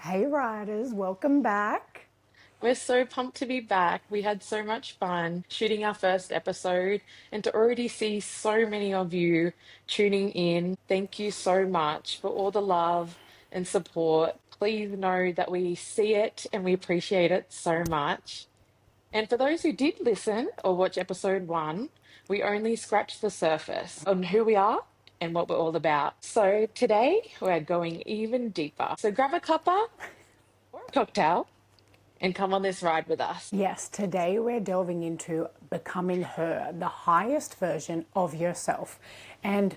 Hey, riders, welcome back. We're so pumped to be back. We had so much fun shooting our first episode, and to already see so many of you tuning in. Thank you so much for all the love and support. Please know that we see it and we appreciate it so much. And for those who did listen or watch episode one, we only scratched the surface on who we are and what we're all about. So today we're going even deeper. So grab a cuppa or a cocktail and come on this ride with us. Yes, today we're delving into becoming her, the highest version of yourself. And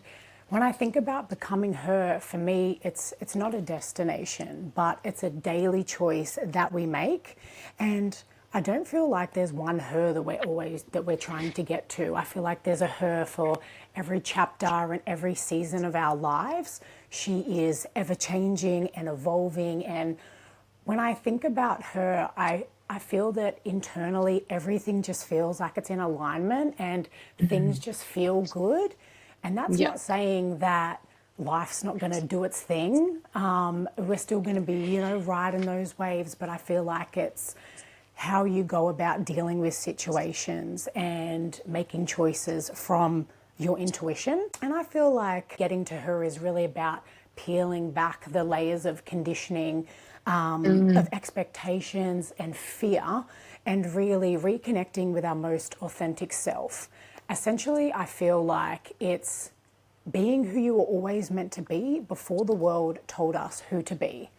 when I think about becoming her, for me, it's not a destination, but it's a daily choice that we make. And I don't feel like there's one her that we're trying to get to. I feel like there's a her for every chapter and every season of our lives. She is ever changing and evolving, and when I think about her, I feel that internally everything just feels like it's in alignment and things Mhm. just feel good. And that's Yeah. not saying that life's not going to do its thing. We're still going to be, riding those waves, but I feel like it's how you go about dealing with situations and making choices from your intuition. And I feel like getting to her is really about peeling back the layers of conditioning, of Mm. expectations and fear, and really reconnecting with our most authentic self. Essentially, I feel like it's being who you were always meant to be before the world told us who to be.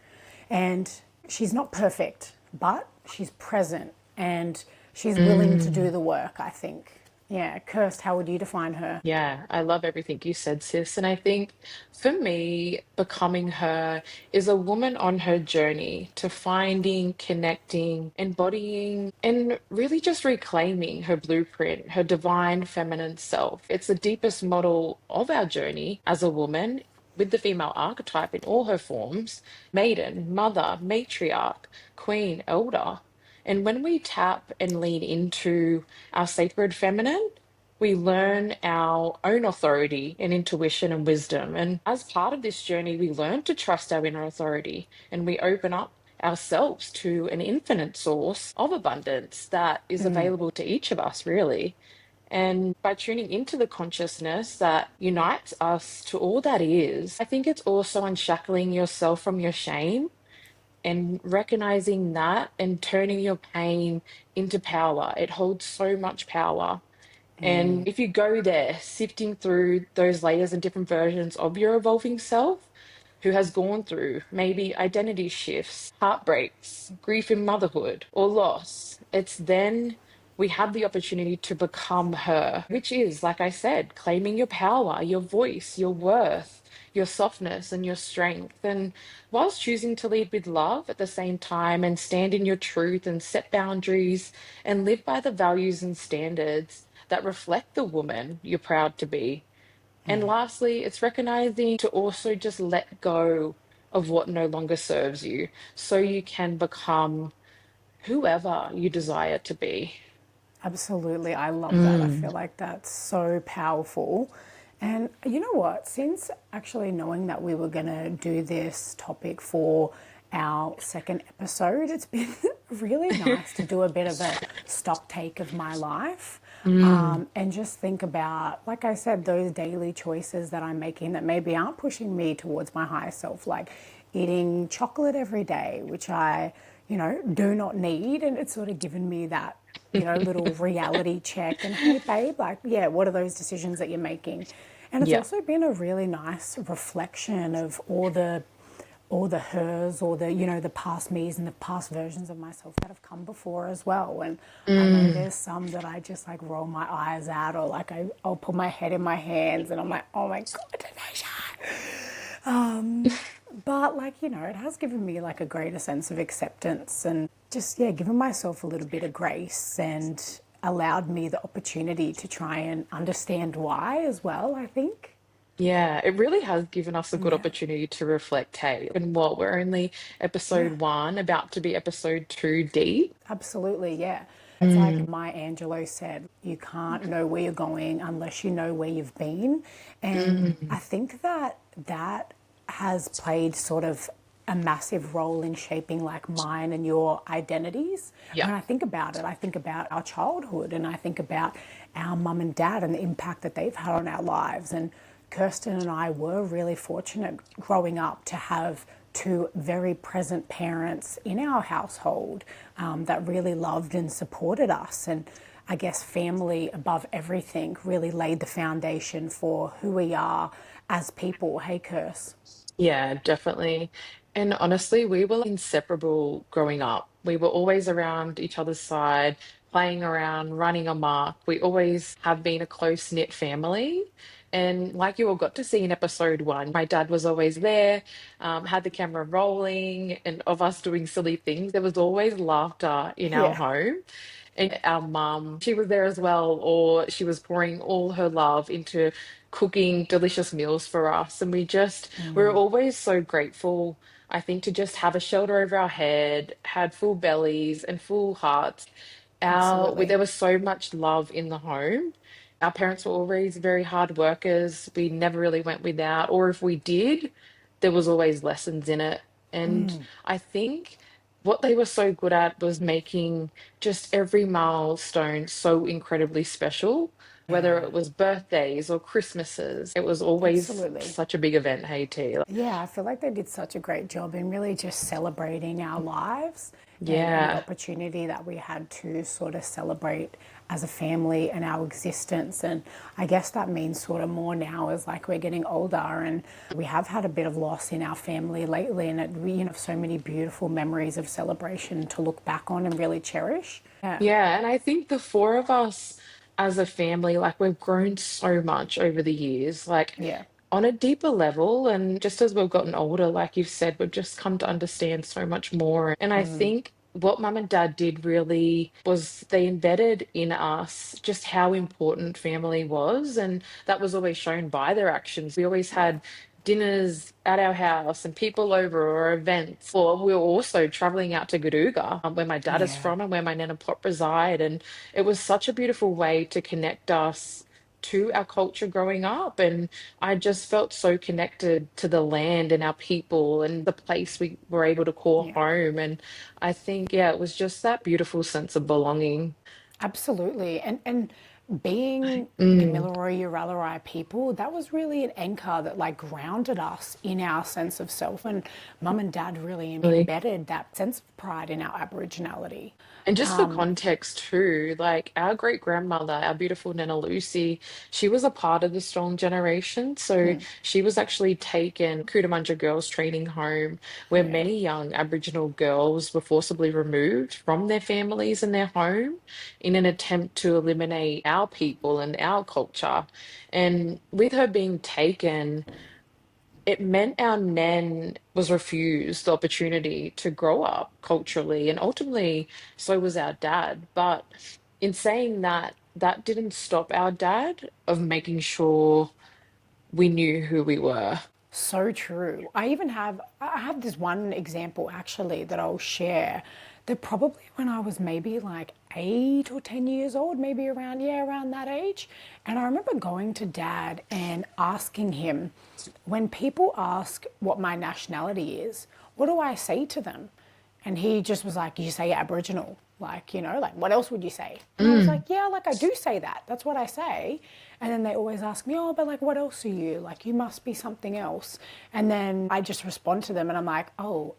And she's not perfect, but she's present and she's willing to do Mm. the work, I think. Yeah, Kirst, how would you define her? Yeah, I love everything you said, sis. And I think for me, becoming her is a woman on her journey to finding, connecting, embodying, and really just reclaiming her blueprint, her divine feminine self. It's the deepest model of our journey as a woman with the female archetype in all her forms: maiden, mother, matriarch, queen, elder. And when we tap and lean into our sacred feminine, we learn our own authority and intuition and wisdom. And as part of this journey, we learn to trust our inner authority and we open up ourselves to an infinite source of abundance that is available to each of us, really. And by tuning into the consciousness that unites us to all that is, I think it's also unshackling yourself from your shame and recognizing that and turning your pain into power. It holds so much power. And if you go there, sifting through those layers and different versions of your evolving self, who has gone through maybe identity shifts, heartbreaks, grief in motherhood, or loss, it's then we have the opportunity to become her, which is, like I said, claiming your power, your voice, your worth, your softness, and your strength. And whilst choosing to lead with love at the same time and stand in your truth and set boundaries and live by the values and standards that reflect the woman you're proud to be. And lastly, it's recognizing to also just let go of what no longer serves you so you can become whoever you desire to be. Absolutely. I love that. I Mm. feel like that's so powerful. And you know what? Since actually knowing that we were going to do this topic for our second episode, it's been really nice to do a bit of a stock take of my life, Mm. and just think about, like I said, those daily choices that I'm making that maybe aren't pushing me towards my higher self, like eating chocolate every day, which I, do not need. And it's sort of given me that, little reality check. And hey, babe, like, yeah, what are those decisions that you're making? And it's Yeah. also been a really nice reflection of all the hers, or the the past me's and the past versions of myself that have come before as well. And I know Mm. there's some that I just like roll my eyes at, or like I'll put my head in my hands and I'm like, oh my god, Tanisha. But like, it has given me like a greater sense of acceptance, and just, yeah, given myself a little bit of grace, and allowed me the opportunity to try and understand why as well, I think. Yeah, it really has given us a good Yeah. opportunity to reflect, hey, and what we're only Yeah. episode one, about to be episode two deep. Absolutely, yeah. It's like Mm. Maya Angelou said, you can't know where you're going unless you know where you've been. And Mm. I think that that has played sort of a massive role in shaping like mine and your identities. Yeah. When I think about it, I think about our childhood and I think about our mum and dad and the impact that they've had on our lives. And Kirsten and I were really fortunate growing up to have two very present parents in our household that really loved and supported us. And I guess family above everything really laid the foundation for who we are as people. Hey, Kirst. Yeah, definitely. And honestly, we were like inseparable growing up. We were always around each other's side, playing around, running amok. We always have been a close-knit family. And like you all got to see in episode one, my dad was always there, had the camera rolling, and of us doing silly things. There was always laughter in our Yeah, home. And our mum, she was there as well, or she was pouring all her love into cooking delicious meals for us. And we were always so grateful, I think, to just have a shelter over our head, had full bellies and full hearts. There absolutely. was so much love in the home. Our parents were always very hard workers. We never really went without, or if we did, there was always lessons in it. And I think what they were so good at was making just every milestone so incredibly special, whether Yeah, it was birthdays or Christmases. It was always absolutely. such a big event, hey T. Yeah, I feel like they did such a great job in really just celebrating our lives and the Yeah. opportunity that we had to sort of celebrate as a family and our existence. And I guess that means sort of more now as like we're getting older and we have had a bit of loss in our family lately. And we have so many beautiful memories of celebration to look back on and really cherish. Yeah, Yeah, and I think the four of us as a family, like we've grown so much over the years, like yeah, on a deeper level. And just as we've gotten older, like you've said, we've just come to understand so much more. And I think what mum and dad did really was they embedded in us just how important family was. And that was always shown by their actions. We always yeah, had dinners at our house and people over or events. Or we were also traveling out to Garuga, where my dad is yeah. from and where my nan and pop reside. And it was such a beautiful way to connect us to our culture growing up. And I just felt so connected to the land and our people and the place we were able to call Yeah. home. And I think, yeah, it was just that beautiful sense of belonging. Absolutely. And being Mm, Gamilaroi Uralarai people, that was really an anchor that like grounded us in our sense of self. And mum and dad really really. embedded that sense of pride in our Aboriginality. And just for context too, like our great grandmother, our beautiful Nana Lucy, she was a part of the Strong Generation. So she was actually taken Cootamundra Girls Training Home, where Yeah. many young Aboriginal girls were forcibly removed from their families and their home in an attempt to eliminate our people and our culture. And with her being taken, it meant our Nan was refused the opportunity to grow up culturally, and ultimately, so was our dad. But in saying that, that didn't stop our dad of making sure we knew who we were. So true. I have this one example actually that I'll share that probably when I was maybe like 8 or 10 years old, maybe around that age. And I remember going to dad and asking him, when people ask what my nationality is, what do I say to them? And he just was like, you say Aboriginal. Like, like, what else would you say? And I was like, Mm, yeah, like, I do say that. That's what I say. And then they always ask me, oh, but like, what else are you? Like, you must be something else. And then I just respond to them and I'm like, oh,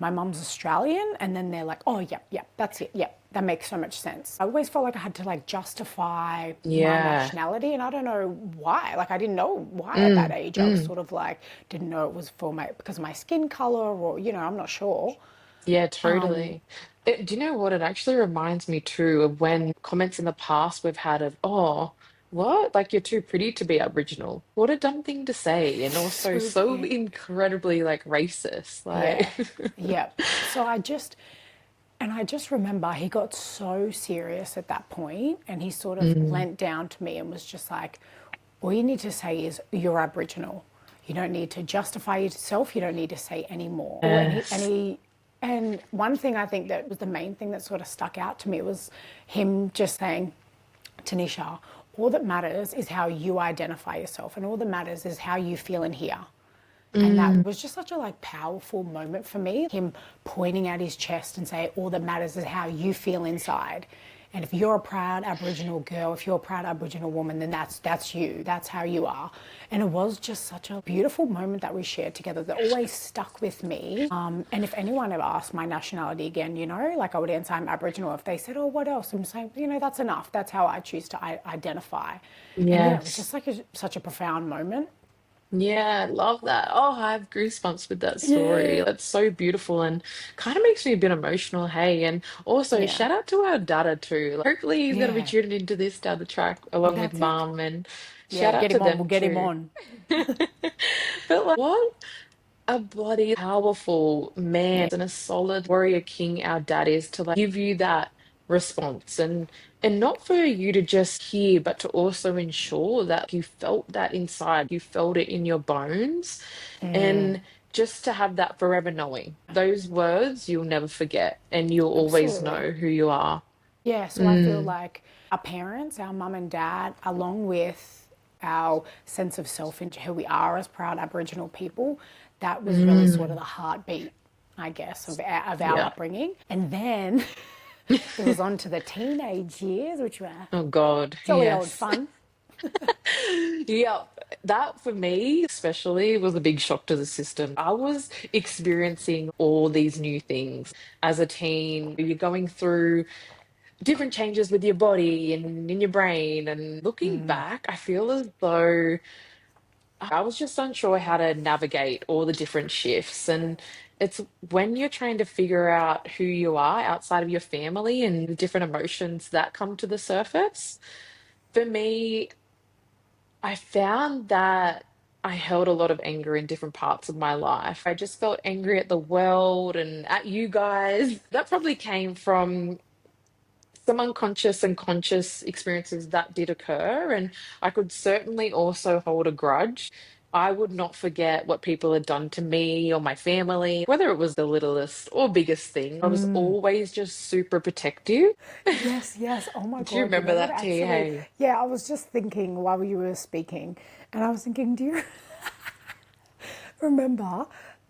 my mum's Australian. And then they're like, oh, yep, yep, that's it. Yep, that makes so much sense. I always felt like I had to like justify my yeah. nationality. And I don't know why. Like, I didn't know why at that Mm, age. I was mm. sort of like, didn't know it was because of my skin color or, I'm not sure. Yeah, totally. Do you know what? It actually reminds me too of when comments in the past we've had of, oh, what? Like you're too pretty to be Aboriginal. What a dumb thing to say. And also So so weird. incredibly like racist. Yeah. Like, Yeah. So I just remember he got so serious at that point and he sort of mm, leant down to me and was just like, all you need to say is you're Aboriginal. You don't need to justify yourself. You don't need to say any more. yes. And one thing I think that was the main thing that sort of stuck out to me was him just saying, Tanisha, all that matters is how you identify yourself and all that matters is how you feel in here. And that Mm, was just such a like powerful moment for me. Him pointing at his chest and say, all that matters is how you feel inside. And if you're a proud Aboriginal girl, if you're a proud Aboriginal woman, then that's you. That's how you are. And it was just such a beautiful moment that we shared together that always stuck with me. And if anyone ever asked my nationality again, you know, like I would answer I'm Aboriginal. If they said, oh, what else? I'm saying, you know, that's enough. That's how I choose to identify. And yeah, it was just yes. like such a profound moment. Yeah, I love that. Oh, I have goosebumps with that story. Yeah. That's so beautiful and kind of makes me a bit emotional. Hey, and also Yeah. shout out to our dada too. Like, hopefully he's going to be Yeah. tuning into this down the track along with That's it. mum and Yeah, shout out get to him on. We'll them get him too. on. But like, what a bloody powerful man Yeah. and a solid warrior king our dad is to like give you that response and not for you to just hear but to also ensure that you felt that inside, you felt it in your bones, and just to have that forever knowing those words you'll never forget and you'll always Absolutely. know who you are. Yeah, so I feel Mm, like our parents, our mum and dad, along with our sense of self and who we are as proud Aboriginal people, that was really sort of mm, the heartbeat, I guess, of our yeah. upbringing. And then it was on to the teenage years, which were Oh God, jolly old yes. fun. Yeah, that for me especially was a big shock to the system. I was experiencing all these new things as a teen. You're going through different changes with your body and in your brain. And looking back, I feel as though I was just unsure how to navigate all the different shifts. And it's when you're trying to figure out who you are outside of your family and the different emotions that come to the surface. For me, I found that I held a lot of anger in different parts of my life. I just felt angry at the world and at you guys. That probably came from some unconscious and conscious experiences that did occur. And I could certainly also hold a grudge. I would not forget what people had done to me or my family, whether it was the littlest or biggest thing. I was always just super protective. Yes, yes. Oh my Do you God. You remember know what? that, T? Actually, Hey, yeah, I was just thinking while you were speaking, and I was thinking, do you remember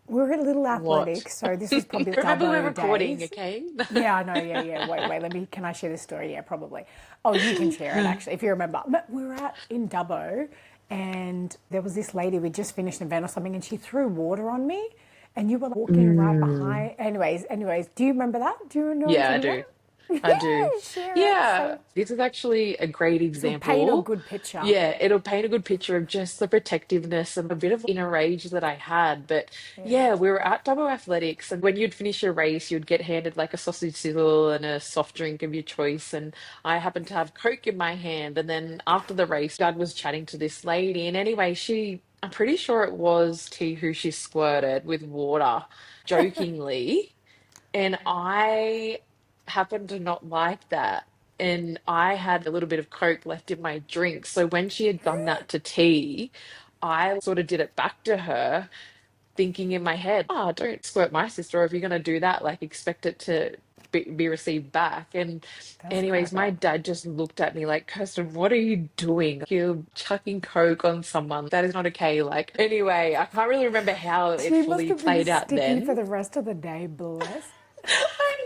we were at Little what? Athletics? So this was probably Remember, we're Dubbo recording, days. okay? Yeah, I know. Yeah, yeah. Wait. Let me. Can I share this story? Yeah, probably. Oh, you can share it actually if you remember. But we were at in Dubbo, and there was this lady. We just finished an event or something, and she threw water on me, and you were walking right Mm, behind. Anyways. Do you remember that? Do you know what I'm yeah, I talking about? do. I do. Yeah, share it. Yeah, So this is actually a great so paint a example. good picture. Yeah, it'll paint a good picture of just the protectiveness and a bit of inner rage that I had. But Yeah. yeah, we were at Double Athletics, and when you'd finish your race, you'd get handed like a sausage sizzle and a soft drink of your choice. And I happened to have Coke in my hand. And then after the race, Dad was chatting to this lady. And anyway, I'm pretty sure it was T who she squirted with water jokingly. And I happened to not like that. And I had a little bit of Coke left in my drink. So when she had done that to tea, I sort of did it back to her, thinking in my head, oh, don't squirt my sister. Or if you're going to do that, like expect it to be received back. And, That's anyways, crack my up. dad just looked at me like, Kirsten, what are you doing? You're chucking Coke on someone. That is not okay. Like, anyway, I can't really remember how it She must fully have been played out sticky for then. the rest of the day, bless. I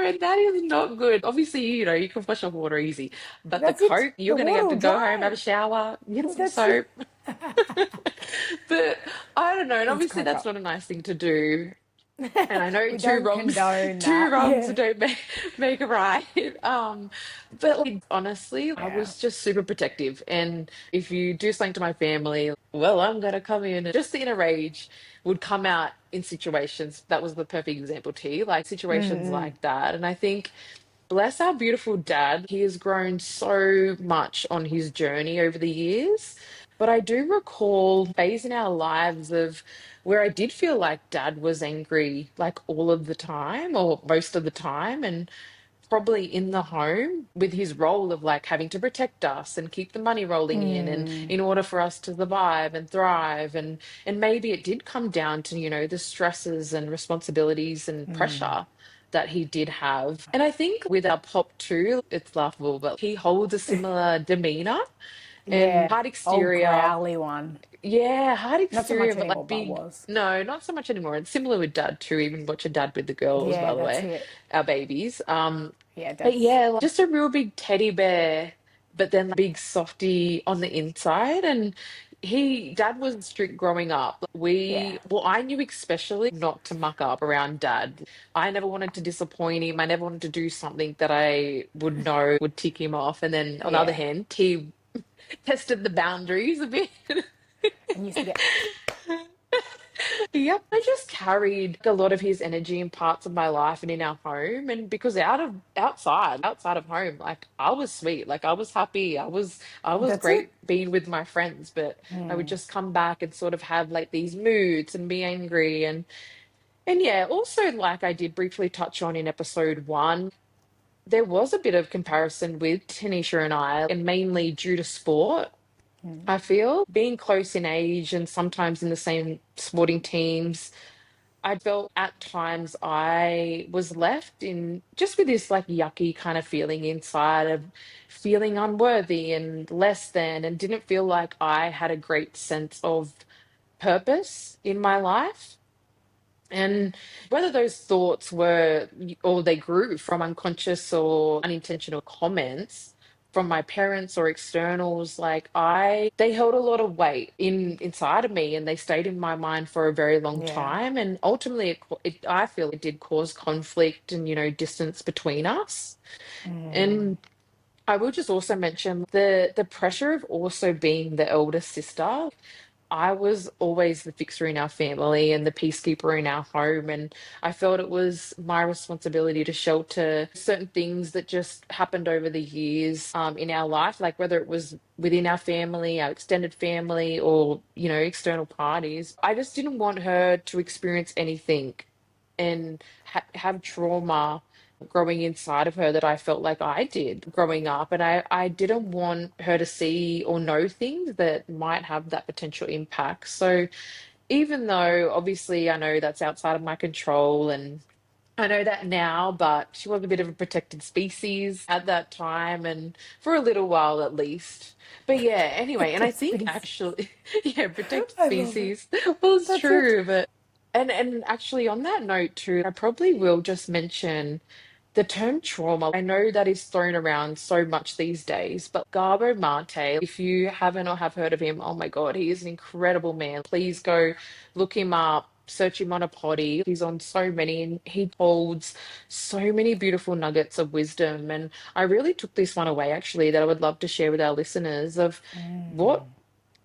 know, and that is not good. Obviously, you can flush off water easy, but the That's it. Coke, you're The going to water have will to go home, have a dry. shower, get some That's it. soap. But I don't know, and That's obviously crack that's up. not a nice thing to do. And I know We two don't wrongs, condone two that. wrongs Yeah. don't make a right. But like, honestly, I Yeah. was just super protective. And if you do something to my family, well, I'm gonna come in. And just the inner rage would come out in situations. That was the perfect example, T, like situations like that. And I think bless our beautiful dad. He has grown so much on his journey over the years. But I do recall a phase in our lives of where I did feel like dad was angry like all of the time or most of the time. And probably in the home with his role of like having to protect us and keep the money rolling in in order for us to survive and thrive. And maybe it did come down to, the stresses and responsibilities and pressure that he did have. And I think with our pop too, it's laughable, but he holds a similar demeanor. Yeah. hard Old exterior. growly one. Yeah, hard Not so exterior, much but like anymore, but big. was. No, not so much anymore. It's similar with dad too. Even watch a dad with the girls, Yeah, by the that's way, it. our babies. Yeah, But that's yeah, like, just a real big teddy bear, but then like, big softy on the inside. And dad was strict growing up. yeah. Well, I knew especially not to muck up around dad. I never wanted to disappoint him. I never wanted to do something that I would know would tick him off. And then on the other Yeah. hand, he tested the boundaries a bit. And used to get Yep, I just carried a lot of his energy in parts of my life and in our home. And because outside of home, like I was sweet, like I was happy, I was that's it. great being with my friends, but I would just come back and sort of have like these moods and be angry and yeah, also like I did briefly touch on in episode one, there was a bit of comparison with Tanisha and I, and mainly due to sport. I feel being close in age and sometimes in the same sporting teams, I felt at times I was left in just with this like yucky kind of feeling inside of feeling unworthy and less than, and didn't feel like I had a great sense of purpose in my life. And whether those thoughts were, or they grew from unconscious or unintentional comments from my parents or externals, they held a lot of weight inside of me and they stayed in my mind for a very long Yeah. time. And ultimately, I feel it did cause conflict and, distance between us. And I will just also mention the pressure of also being the elder sister. I was always the fixer in our family and the peacekeeper in our home. And I felt it was my responsibility to shelter certain things that just happened over the years in our life, like whether it was within our family, our extended family, or, external parties. I just didn't want her to experience anything and have trauma growing inside of her that I felt like I did growing up. And I didn't want her to see or know things that might have that potential impact. So even though obviously I know that's outside of my control and I know that now, but she was a bit of a protected species at that time and for a little while at least. But yeah, anyway, and I Protected think species. actually, yeah, protected I love it. species. Well, it's That's it. true, but and actually on that note too, I probably will just mention the term trauma. I know that is thrown around so much these days, but Garbo Mate, if you haven't or have heard of him, oh my God, he is an incredible man. Please go look him up, search him on a potty. He's on so many and he holds so many beautiful nuggets of wisdom. And I really took this one away actually that I would love to share with our listeners of what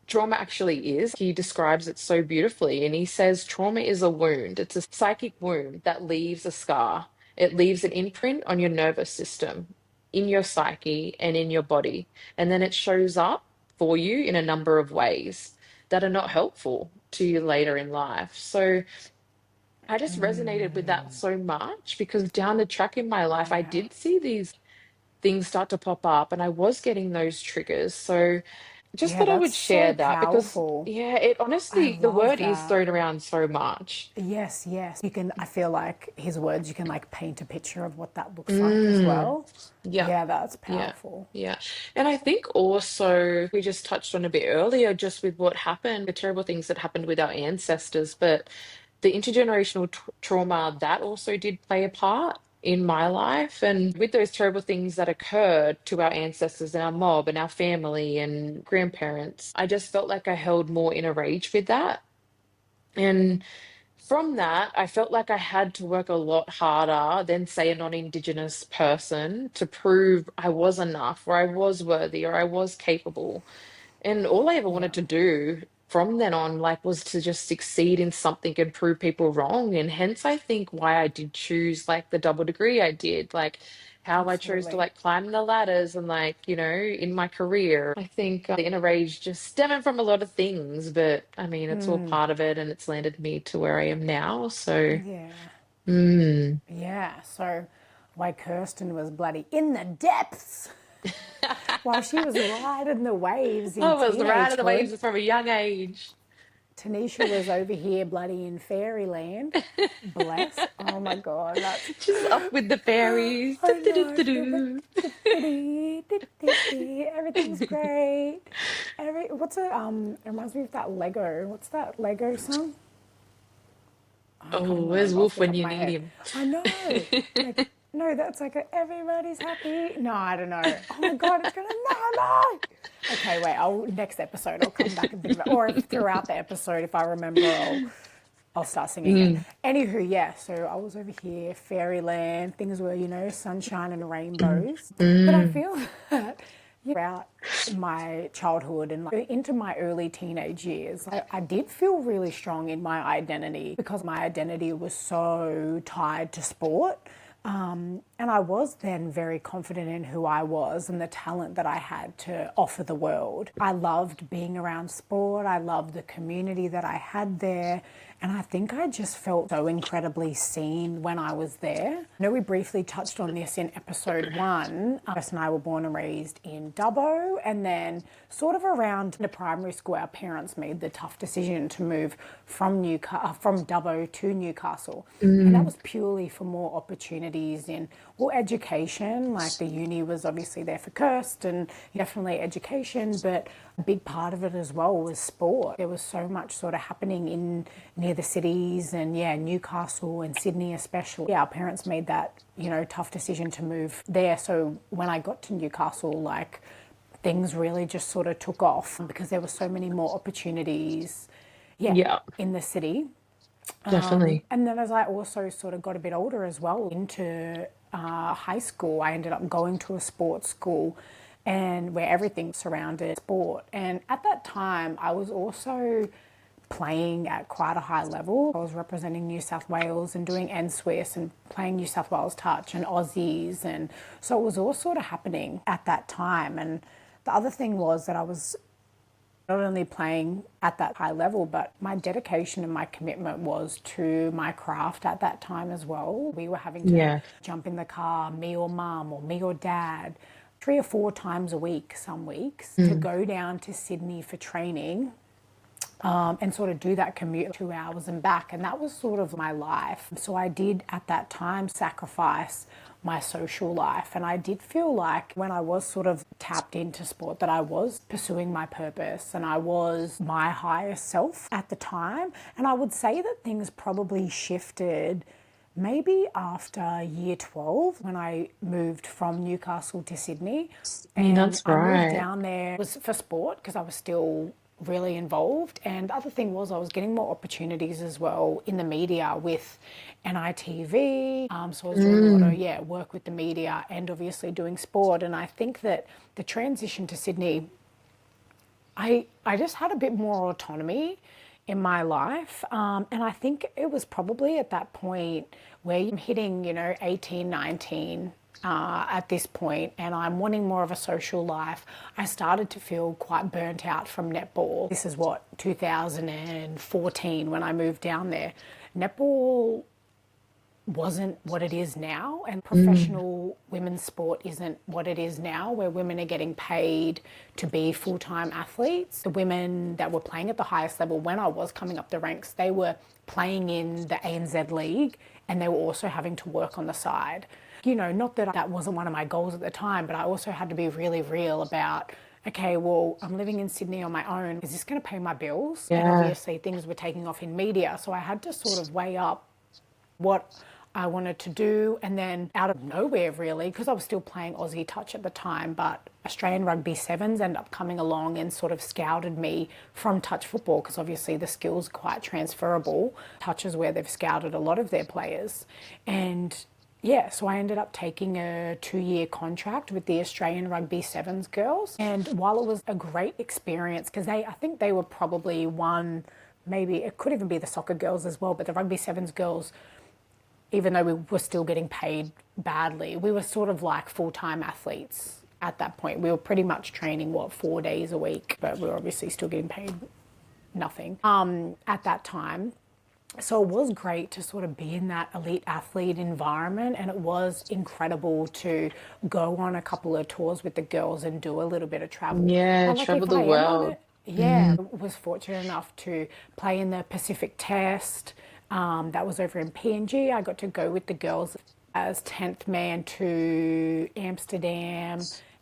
trauma actually is. He describes it so beautifully. And he says trauma is a wound, it's a psychic wound that leaves a scar. It leaves an imprint on your nervous system, in your psyche, and in your body. And then it shows up for you in a number of ways that are not helpful to you later in life. So I just resonated with that so much because down the track in my life, I Yeah. did see these things start to pop up and I was getting those triggers. So just Yeah, thought I that's would share so that because, powerful. yeah, it I honestly, the love word is that. thrown around so much. Yes, yes. You can, I feel like his words, you can like paint a picture of what that looks like as Mm, well. yeah, Yeah, that's yeah, powerful. yeah. And I think also we just touched on a bit earlier, just with what happened, the terrible things that happened with our ancestors, but the intergenerational trauma that also did play a part in my life. And with those terrible things that occurred to our ancestors and our mob and our family and grandparents, I just felt like I held more inner rage with that. And from that, I felt like I had to work a lot harder than, say, a non-Indigenous person to prove I was enough, or I was worthy, or I was capable. And all I ever Yeah, wanted to do from then on, like, was to just succeed in something and prove people wrong. And hence, I think why I did choose like the double degree I did, like how I chose to absolutely. like climb the ladders and like, in my career. I think the inner rage just stemming from a lot of things, but I mean, it's all part of it and it's landed me to where I am now. So, Yeah. mm. Yeah. So, why Kirsten was bloody in the depths while she was riding the waves I in was right of the teenagehood. waves from a young age. Tanisha was over here bloody in fairyland. Bless. Oh my God, that's She's off with the fairies. I know. Do-do-do-do-do. Everything's great. What's it reminds me of that Lego. What's that Lego song? I can't Oh, even where's remember off Wolf the when top of you my need head. him? I know. Like, no, that's like everybody's happy. No, I don't know. Oh my God, it's gonna no. Okay, wait. Next episode I'll come back and think about, or if throughout the episode if I remember I'll start singing it. Mm, Anywho, yeah. So I was over here, fairyland. Things were, sunshine and mm, rainbows. But I mm. feel that throughout my childhood and like into my early teenage years, I did feel really strong in my identity because my identity was so tied to sport. And I was then very confident in who I was and the talent that I had to offer the world. I loved being around sport. I loved the community that I had there. And I think I just felt so incredibly seen when I was there. I know we briefly touched on this in episode 1. Kirst and I were born and raised in Dubbo, and then sort of around the primary school, our parents made the tough decision to move from from Dubbo to Newcastle, and that Mm, was purely for more opportunities in education. Like the uni was obviously there for Kirst, and definitely education, but a big part of it as well was sport. There was so much sort of happening in near the cities, and yeah, Newcastle and Sydney especially. Yeah, our parents made that tough decision to move there. So when I got to Newcastle, like things really just sort of took off because there were so many more opportunities. Yeah, yeah, in the city. definitely. And then as I also sort of got a bit older as well, into high school, I ended up going to a sports school and where everything surrounded sport. And at that time, I was also playing at quite a high level. I was representing New South Wales and doing N-Swiss and playing New South Wales Touch and Aussies. And so it was all sort of happening at that time. And the other thing was that I was not only playing at that high level, but my dedication and my commitment was to my craft at that time as well. We were having to Yeah. jump in the car, me or mum or me or dad, 3 or 4 times a week, some weeks, to Mm, go down to Sydney for training and sort of do that commute 2 hours and back. And that was sort of my life. So I did at that time sacrifice my social life. And I did feel like when I was sort of tapped into sport that I was pursuing my purpose and I was my highest self at the time. And I would say that things probably shifted maybe after year 12 when I moved from Newcastle to Sydney. And that's I moved right. down there it was for sport because I was still really involved. And the other thing was I was getting more opportunities as well in the media with NITV. So I was doing a lot of, Mm, yeah, work with the media and obviously doing sport. And I think that the transition to Sydney, I just had a bit more autonomy in my life. And I think it was probably at that point where I'm hitting, 18, 19 at this point, and I'm wanting more of a social life. I started to feel quite burnt out from netball. This is what, 2014 when I moved down there. Netball wasn't what it is now, and mm, professional women's sport isn't what it is now, where women are getting paid to be full-time athletes. The women that were playing at the highest level when I was coming up the ranks, they were playing in the ANZ League and they were also having to work on the side. Not that that wasn't one of my goals at the time, but I also had to be really real about, okay, well, I'm living in Sydney on my own. Is this going to pay my bills? And yeah. obviously things were taking off in media, so I had to sort of weigh up what I wanted to do. And then out of nowhere, really, because I was still playing Aussie touch at the time, but Australian Rugby Sevens ended up coming along and sort of scouted me from touch football because obviously the skills are quite transferable. Touch is where they've scouted a lot of their players. And yeah, so I ended up taking a 2-year contract with the Australian Rugby Sevens girls. And while it was a great experience, because I think they were probably one, maybe it could even be the soccer girls as well, but the Rugby Sevens girls, even though we were still getting paid badly, we were sort of like full-time athletes at that point. We were pretty much training, 4 days a week, but we were obviously still getting paid nothing at that time. So it was great to sort of be in that elite athlete environment, and it was incredible to go on a couple of tours with the girls and do a little bit of travel. Yeah, But like travel if the I am on world. it, yeah, was fortunate enough to play in the Pacific Test. That was over in PNG. I got to go with the girls as 10th man to Amsterdam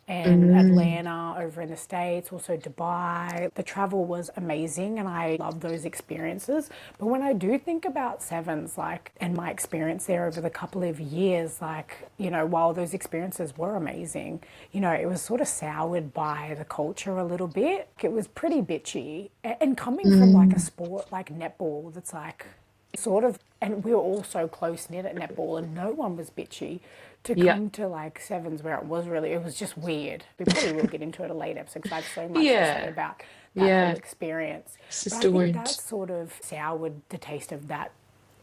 and Mm, Atlanta over in the States, also Dubai. The travel was amazing and I love those experiences. But when I do think about sevens, like, and my experience there over the couple of years, like, you know, while those experiences were amazing, you know, it was sort of soured by the culture a little bit. It was pretty bitchy. And coming from like a mm. sport like netball, that's like, sort of, and we were all so close knit at netball and no one was bitchy, to Yeah. come to like sevens where it was really, it was just weird. We probably will get into it a late episode because I have so much to say Yeah. about that whole Yeah. experience. But I Sister think that wound. sort of soured the taste of that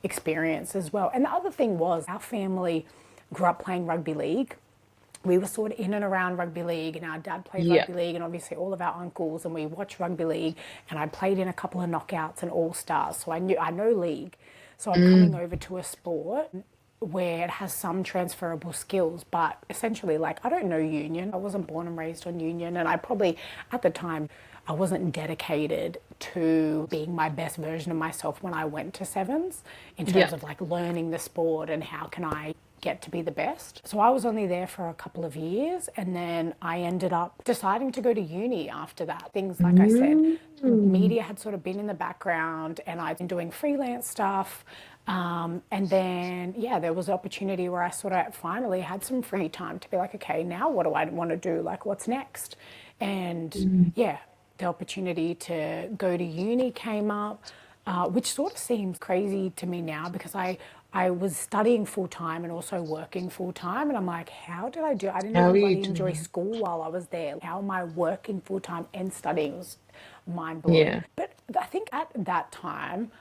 experience as well. And the other thing was our family grew up playing rugby league. We were sort of in and around rugby league, and our dad played Yeah. rugby league, and obviously all of our uncles, and we watched rugby league. And I played in a couple of knockouts and all stars, so I know league. So I'm coming Mm. over to a sport where it has some transferable skills, but essentially, like, I don't know union. I wasn't born and raised on union, and I probably at the time I wasn't dedicated to being my best version of myself when I went to sevens in terms Yeah. of like learning the sport and how can I get to be the best. So I was only there for a couple of years and then I ended up deciding to go to uni after that. Things like I said, Mm. media had sort of been in the background and I'd been doing freelance stuff. And then, yeah, there was an opportunity where I sort of finally had some free time to be like, okay, now what do I want to do? Like, what's next? And Mm. yeah, the opportunity to go to uni came up, which sort of seems crazy to me now because I was studying full time and also working full time. And I'm like, how did I do? I didn't How even are you bloody doing enjoy that? school while I was there. How am I working full time and studying? It was mind blowing. Yeah. But I think at that time,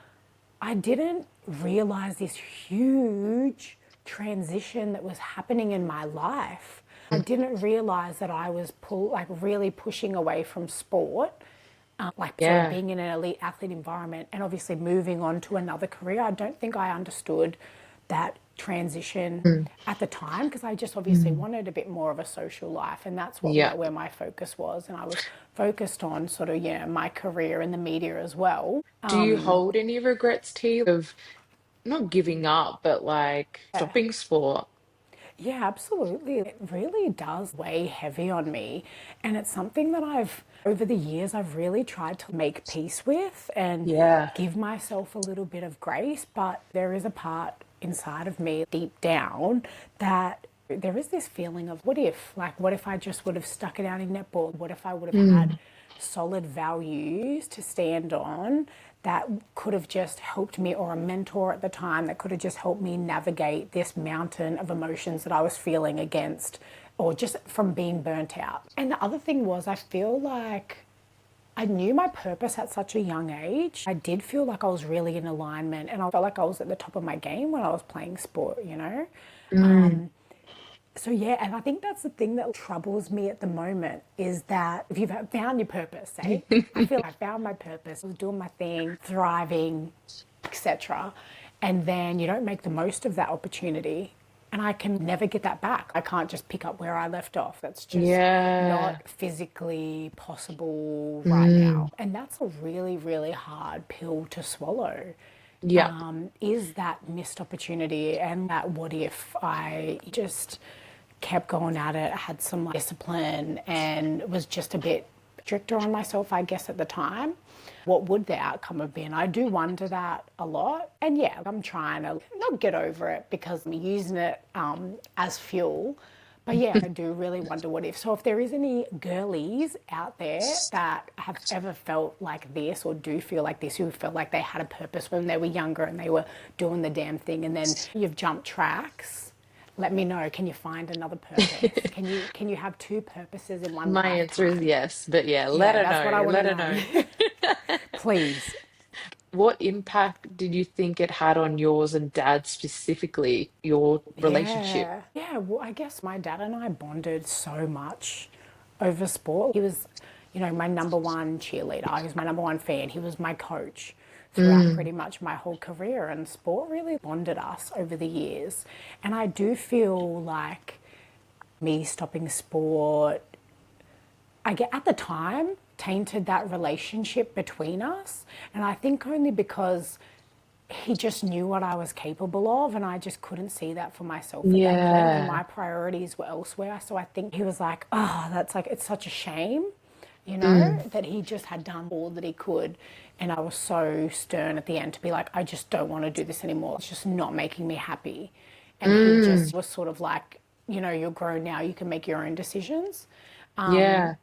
I didn't realize this huge transition that was happening in my life. I didn't realize that I was like really pushing away from sport, like sort of Yeah. being in an elite athlete environment and obviously moving on to another career. I don't think I understood that transition Mm. at the time because I just obviously Mm. wanted a bit more of a social life and that's what Yeah. where my focus was and I was focused on sort of yeah my career in the media as well. Do you hold any regrets, T, of not giving up, but like stopping sport? Yeah, absolutely. It really does weigh heavy on me. And it's something that over the years, I've really tried to make peace with and Yeah. give myself a little bit of grace. But there is a part inside of me deep down that there is this feeling of what if? Like, what if I just would have stuck it out in netball? What if I would have had Mm. solid values to stand on that could have just helped me, or a mentor at the time that could have just helped me navigate this mountain of emotions that I was feeling against or just from being burnt out. And the other thing was, I feel like I knew my purpose at such a young age. I did feel like I was really in alignment and I felt like I was at the top of my game when I was playing sport, you know? Mm. So yeah, and I think that's the thing that troubles me at the moment is that if you've found your purpose, say, I feel like I found my purpose, I was doing my thing, thriving, etc. And then you don't make the most of that opportunity. And I can never get that back. I can't just pick up where I left off. That's just Yeah. not physically possible right now. Mm. And that's a really, really hard pill to swallow, Yeah. is that missed opportunity and that what if I just kept going at it, had some like, discipline and was just a bit stricter on myself, I guess, at the time. What would the outcome have been? I do wonder that a lot. And yeah, I'm trying to not get over it because I'm using it as fuel. But yeah, I do really wonder what if. So if there is any girlies out there that have ever felt like this or do feel like this, who felt like they had a purpose when they were younger and they were doing the damn thing and then you've jumped tracks, let me know. Can you find another purpose? Can you have two purposes in one My answer is lifetime? yes, but yeah, let Yeah, her that's what I know. want to Let her know. know. Please. What impact did you think it had on yours and dad specifically, your relationship? Yeah. Yeah. Well, I guess my dad and I bonded so much over sport. He was, you know, my number one cheerleader. He was my number one fan. He was my coach throughout Mm. pretty much my whole career. And sport really bonded us over the years. And I do feel like me stopping sport, I get at the time, tainted that relationship between us. And I think only because he just knew what I was capable of, and I just couldn't see that for myself at that point, and my Yeah. priorities were elsewhere. So I think he was like, oh, that's like, it's such a shame, Mm. that he just had done all that he could. And I was so stern at the end to be like, I just don't want to do this anymore. It's just not making me happy. And he Mm. just was sort of like, you're grown now, you can make your own decisions. Yeah.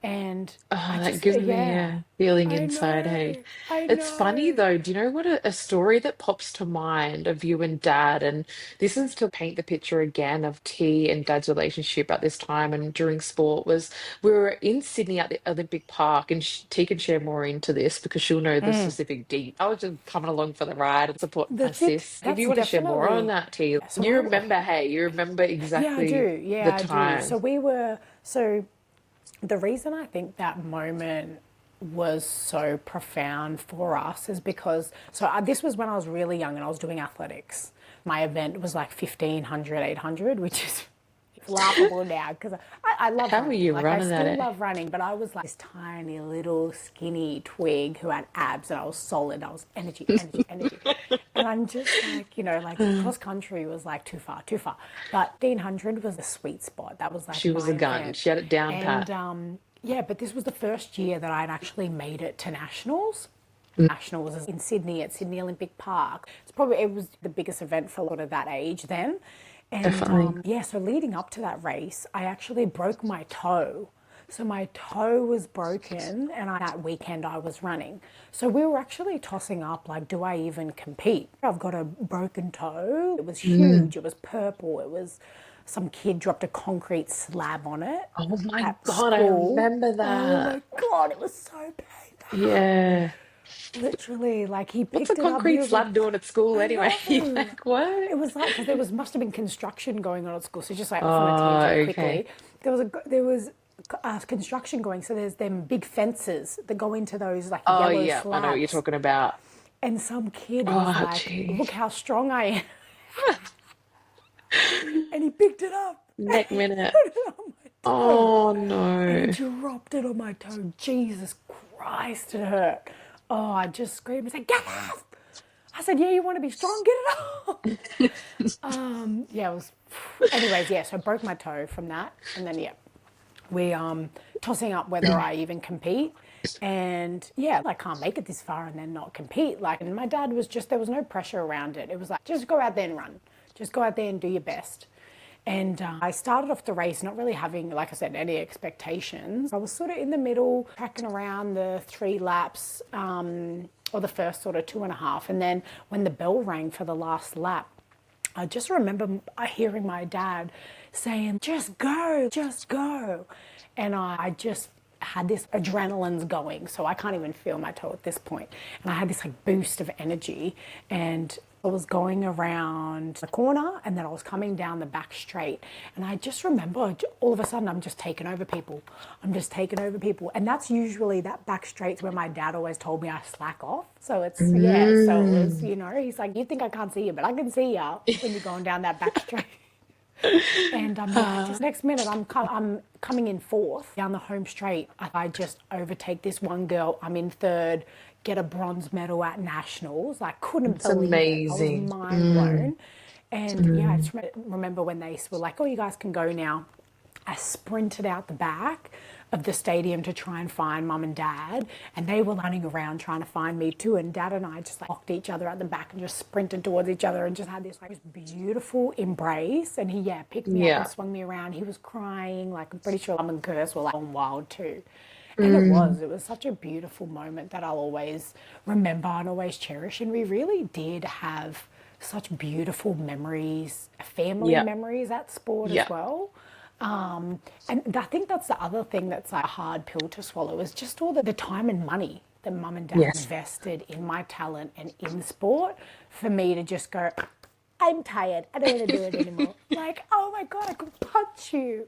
And I Oh, that just, gives me yeah, a feeling I inside. Hey, know, I it's funny know. though. Do you know what a story that pops to mind of you and Dad? And this is to paint the picture again of T and Dad's relationship at this time and during sport was we were in Sydney at the Olympic Park, and T can share more into this because she'll know the specific deep. I was just coming along for the ride and support my That's it. sis. If That's you want to share more on definitely. that, T, So you remember, hey, you remember yeah, I exactly do. the Yeah, I do. time. So we were. So the reason I think that moment was so profound for us is because this was when I was really young and I was doing athletics. My event was like 1500, 800, which is laughable now because I love How are running. you Like I running at still it? love running, but I was like this tiny little skinny twig who had abs and I was solid. I was energy, energy, energy. And I'm just like, like cross country was like too far, too far. But 1500 was the sweet spot. That was like She was a my gun. event. She had it down And pat. yeah, but this was the first year that I'd actually made it to nationals. Mm. Nationals was in Sydney at Sydney Olympic Park. It was the biggest event for a lot of that age then. And Definitely. yeah, so leading up to that race, I actually broke my toe. So my toe was broken, and that weekend I was running. So we were actually tossing up like, do I even compete? I've got a broken toe. It was Mm. huge. It was purple. It was some kid dropped a concrete slab on it Oh my at God, I school. remember Oh that. my God, it was so painful. Yeah. Literally, like he What's a picked it up. He concrete was like, slab doing at school I anyway? know. Like, what? It was like because there must have been construction going on at school. So just like off on a Oh, tangent okay. quickly, there was construction going. So there's them big fences that go into those like Oh, yellow yeah, I know what you're slabs. talking about. And some kid was Oh, like, "Look geez. how strong I am," and he picked it up and Neck he minute. put it on my toe, Oh, and he no. dropped it on my toe. Jesus Christ, it hurt. Oh, I just screamed and said, "Get off!" I said, "Yeah, you want to be strong? Get it off." Yeah, it was. Anyways, yeah, so I broke my toe from that, and then yeah, we tossing up whether I even compete, and yeah, I can't make it this far and then not compete. Like, and my dad was just there was no pressure around it. It was like just go out there and run, just go out there and do your best. And I started off the race not really having, like I said, any expectations. I was sort of in the middle, tracking around the 3 laps, or the first sort of two and a half. And then when the bell rang for the last lap, I just remember hearing my dad saying, just go, just go. And I just had this adrenaline's going, so I can't even feel my toe at this point. And I had this like boost of energy, and I was going around the corner and then I was coming down the back straight. And I just remember all of a sudden I'm just taking over people. I'm just taking over people. And that's usually that back straight's where my dad always told me I slack off. So it's, yeah, so it was, Mm. he's like, you think I can't see you, but I can see you when you're going down that back straight. And yeah, just next minute I'm coming in fourth down the home straight. I just overtake this one girl. I'm in third, get a bronze medal at nationals. I couldn't It's believe it. I was amazing. mind Mm. blown. And yeah, I Mm. just remember when they were like, "Oh, you guys can go now." I sprinted out the back of the stadium to try and find mum and dad, and they were running around trying to find me too. And dad and I just like locked each other at the back and just sprinted towards each other and just had this like beautiful embrace. And he picked me up and Yeah. swung me around. He was crying, like I'm pretty sure mum and Kirst were like on wild too. And Mm. it was such a beautiful moment that I'll always remember and always cherish. And we really did have such beautiful memories, family Yeah. memories at sport as Yeah. well. And I think that's the other thing that's a hard pill to swallow is just all the time and money that mum and dad Yes. invested in my talent and in sport for me to just go, I'm tired. I don't want to do it anymore. Like, oh my God, I could punch you.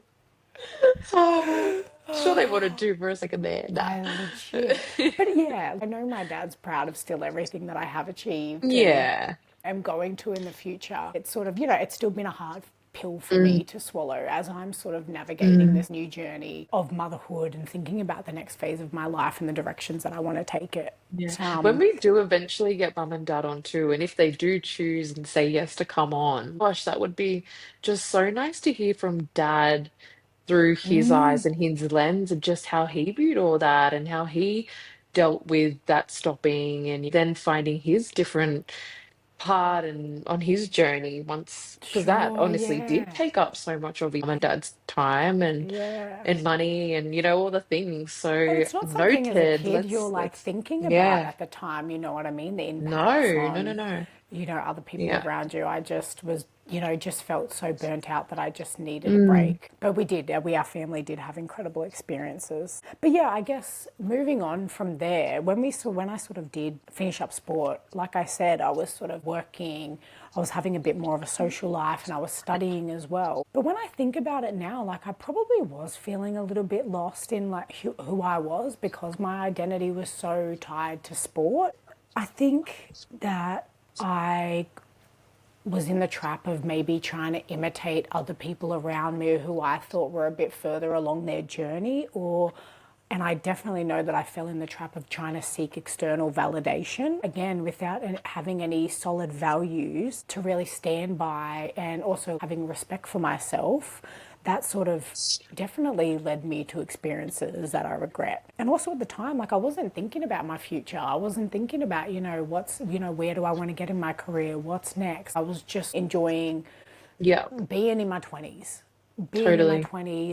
Oh, sure they wanted to for a second there. Nah. I legit. But yeah, I know my dad's proud of still everything that I have achieved and Yeah. am going to in the future. It's sort of, it's still been a hard pill for Mm, me to swallow as I'm sort of navigating mm. this new journey of motherhood and thinking about the next phase of my life and the directions that I want to take it. Yeah. When Um, we do eventually get mum and dad on too, and if they do choose and say yes to come on, gosh, that would be just so nice to hear from dad through his eyes and his lens and just how he viewed all that and how he dealt with that stopping and then finding his different part and on his journey once because that sure, honestly did yeah. take up so much of his mum and dad's time Yeah. and money and all the things. And So it's not something as a noted. kid you're like Let's thinking about yeah. at the time, you know what I mean? The impacts No, no, no, on, no. other people Yeah. around you. I just was, just felt so burnt out that I just needed a Mm, break. But we did, our family did have incredible experiences. But yeah, I guess moving on from there, when I sort of did finish up sport, like I said, I was sort of working, I was having a bit more of a social life and I was studying as well. But when I think about it now, like I probably was feeling a little bit lost in like who I was because my identity was so tied to sport. I think that I was in the trap of maybe trying to imitate other people around me who I thought were a bit further along their journey or and I definitely know that I fell in the trap of trying to seek external validation again without having any solid values to really stand by and also having respect for myself. That sort of definitely led me to experiences that I regret. And also at the time, like I wasn't thinking about my future. I wasn't thinking about, where do I want to get in my career? What's next? I was just enjoying yeah, being in my 20s, totally.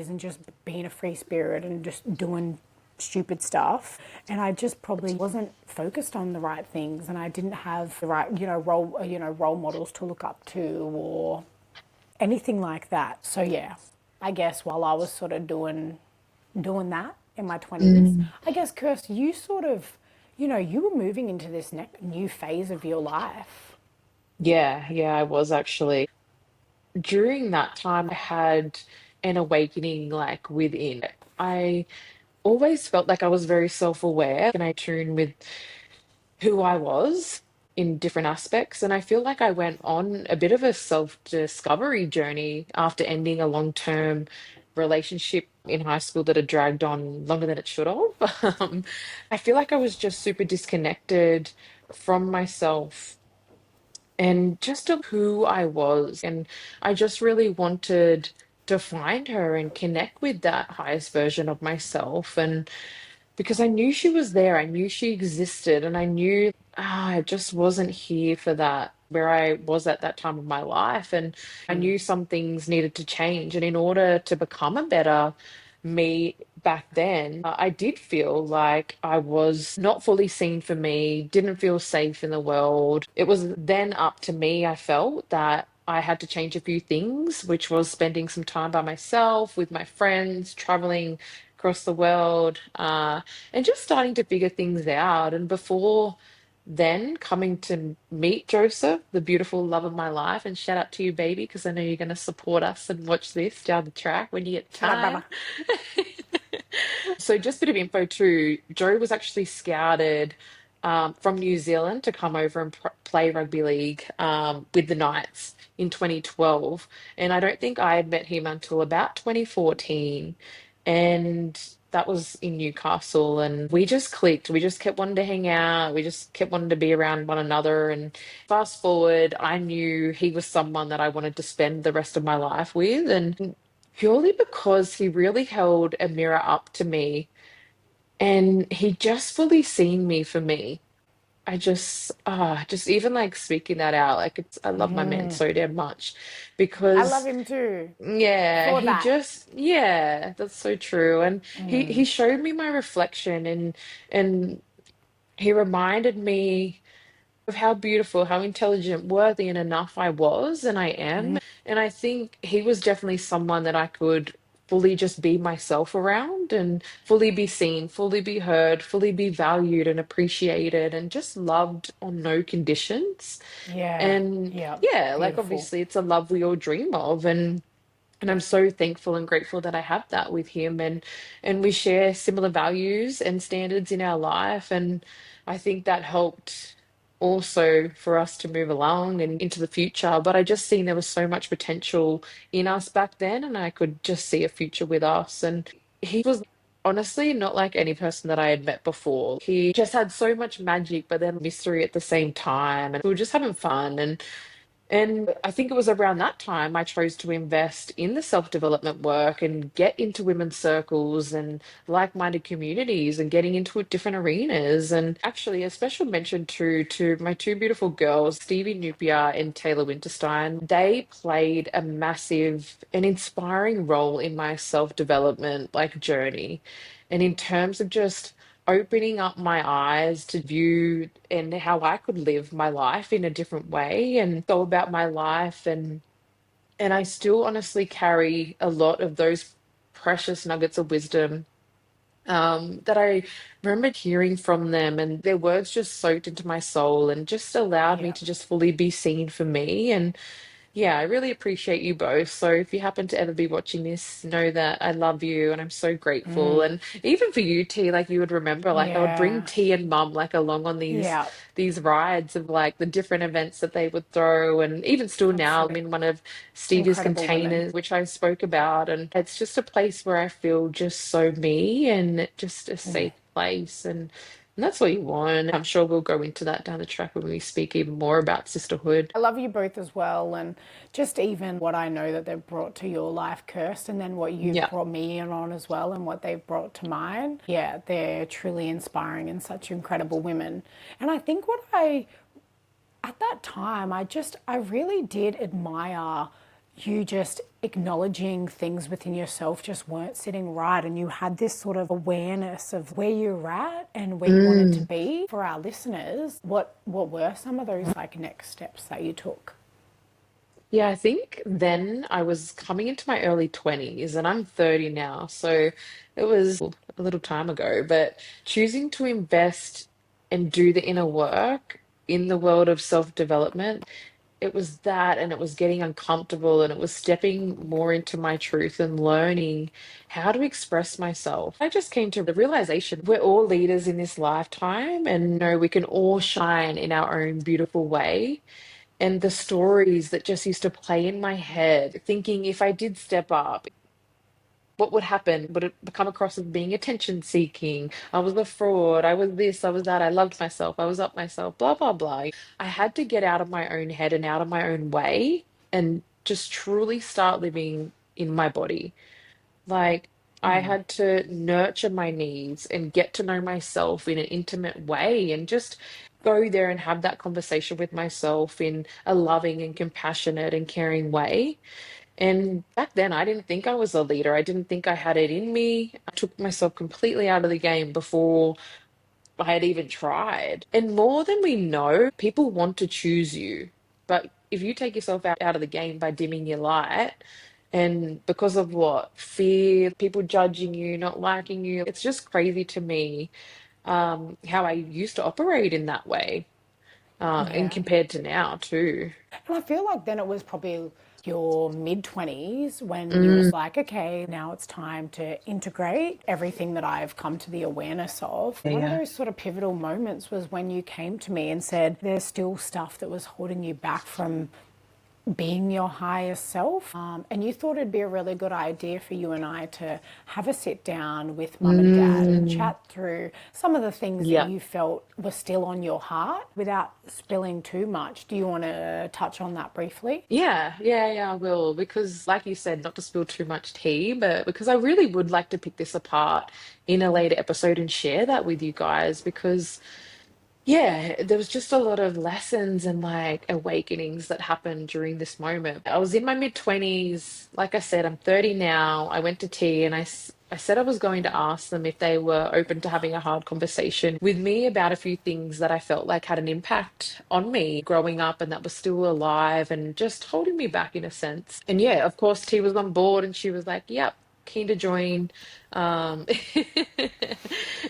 and just being a free spirit and just doing stupid stuff. And I just probably wasn't focused on the right things and I didn't have the right, role models to look up to or anything like that. So yeah, I guess while I was sort of doing that in my 20s, Mm. I guess Kirst, you sort of, you were moving into this new phase of your life. Yeah, yeah, I was actually. During that time, I had an awakening like within. I always felt like I was very self-aware and I tuned with who I was in different aspects. And I feel like I went on a bit of a self-discovery journey after ending a long-term relationship in high school that had dragged on longer than it should have. I feel like I was just super disconnected from myself and just of who I was. And I just really wanted to find her and connect with that highest version of myself. And because I knew she was there, I knew she existed, and I knew I just wasn't here for that where I was at that time of my life. And I knew some things needed to change. And in order to become a better me back then, I did feel like I was not fully seen for me, didn't feel safe in the world. It was then up to me, I felt that I had to change a few things, which was spending some time by myself with my friends, traveling across the world, and just starting to figure things out. And before then, coming to meet Joseph, the beautiful love of my life, and shout out to you, baby, because I know you're going to support us and watch this down the track when you get Shut up, time. Baba. So, just a bit of info too. Joe was actually scouted from New Zealand to come over and play rugby league with the Knights in 2012. And I don't think I had met him until about 2014. And that was in Newcastle. And we just clicked. We just kept wanting to hang out. We just kept wanting to be around one another. And fast forward, I knew he was someone that I wanted to spend the rest of my life with. And purely because he really held a mirror up to me and he just fully seen me for me. I just even like speaking that out, like I love my man so damn much I love because him too. yeah, For he that. just yeah, that's so true. And he showed me my reflection and he reminded me of how beautiful, how intelligent, worthy, and enough I was, and I am. And I think he was definitely someone that I could fully just be myself around and fully be seen, fully be heard, fully be valued and appreciated, and just loved on no conditions. Yeah. And Yeah. yeah, like Beautiful. obviously it's a love we all dream of. And I'm so thankful and grateful that I have that with him and we share similar values and standards in our life. And I think that helped also for us to move along and into the future. But I just seen there was so much potential in us back then, and I could just see a future with us. And he was honestly not like any person that I had met before. He just had so much magic, but then mystery at the same time. And we were just having fun. And I think it was around that time I chose to invest in the self-development work and get into women's circles and like-minded communities and getting into different arenas. And actually, a special mention to my two beautiful girls, Stevie Nupia and Taylor Winterstein. They played a massive and inspiring role in my self-development like journey. And in terms of just opening up my eyes to view and how I could live my life in a different way and go about my life, and I still honestly carry a lot of those precious nuggets of wisdom that I remembered hearing from them, and their words just soaked into my soul and just allowed me Yeah. to just fully be seen for me. And yeah, I really appreciate you both. So if you happen to ever be watching this, know that I love you and I'm so grateful. And even for you, T, like you would remember, like I would bring Yeah. T and Mum like along on Yeah. these rides of like the different events that they would throw. And even still now, I'm Absolutely. in one of Stevie's Incredible women. containers, which I spoke about. And it's just a place where I feel just so me and just a Yeah. safe place. And that's what you want. I'm sure we'll go into that down the track when we speak even more about sisterhood. I love you both as well, and just even what I know that they've brought to your life, Kirst, and then what you've Yeah. brought me in on as well, and what they've brought to mine. Yeah, they're truly inspiring and such incredible women. And I think what I at that time, I really did admire you just acknowledging things within yourself just weren't sitting right. And you had this sort of awareness of where you're at and where you wanted to Mm. be. For our listeners, what were some of those like next steps that you took? Yeah, I think then I was coming into my early 20s and I'm 30 now. So it was a little time ago, but choosing to invest and do the inner work in the world of self-development, it was that, and it was getting uncomfortable, and it was stepping more into my truth and learning how to express myself. I just came to the realization we're all leaders in this lifetime, and we can all shine in our own beautiful way. And the stories that just used to play in my head, thinking if I did step up, what would happen? Would it come across as being attention seeking? I was a fraud. I was this, I was that. I loved myself. I was up myself, blah, blah, blah. I had to get out of my own head and out of my own way and just truly start living in my body. Like, I had to nurture my needs and get to know myself in an intimate way and just go there and have that conversation with myself in a loving and compassionate and caring way. And back then, I didn't think I was a leader. I didn't think I had it in me. I took myself completely out of the game before I had even tried. And more than we know, people want to choose you. But if you take yourself out of the game by dimming your light, and because of what? Fear, people judging you, not liking you, it's just crazy to me how I used to operate in that way, and Yeah. compared to now too. And I feel like then it was probably your mid 20s when you Mm, was like, okay, now it's time to integrate everything that I've come to the awareness of. One of yeah. those sort of pivotal moments was when you came to me and said there's still stuff that was holding you back from being your highest self. And you thought it'd be a really good idea for you and I to have a sit down with mum and dad and Mm, chat through some of the things that yeah. you felt were still on your heart without spilling too much. Do you want to touch on that briefly? Yeah, I will. Because, like you said, not to spill too much tea, but because I really would like to pick this apart in a later episode and share that with you guys. Because yeah, there was just a lot of lessons and like awakenings that happened during this moment. I was in my mid 20s. Like I said, I'm 30 now. I went to tea and I said I was going to ask them if they were open to having a hard conversation with me about a few things that I felt like had an impact on me growing up and that was still alive and just holding me back in a sense. And yeah, of course, T was on board and she was like, yep, keen to join. Um,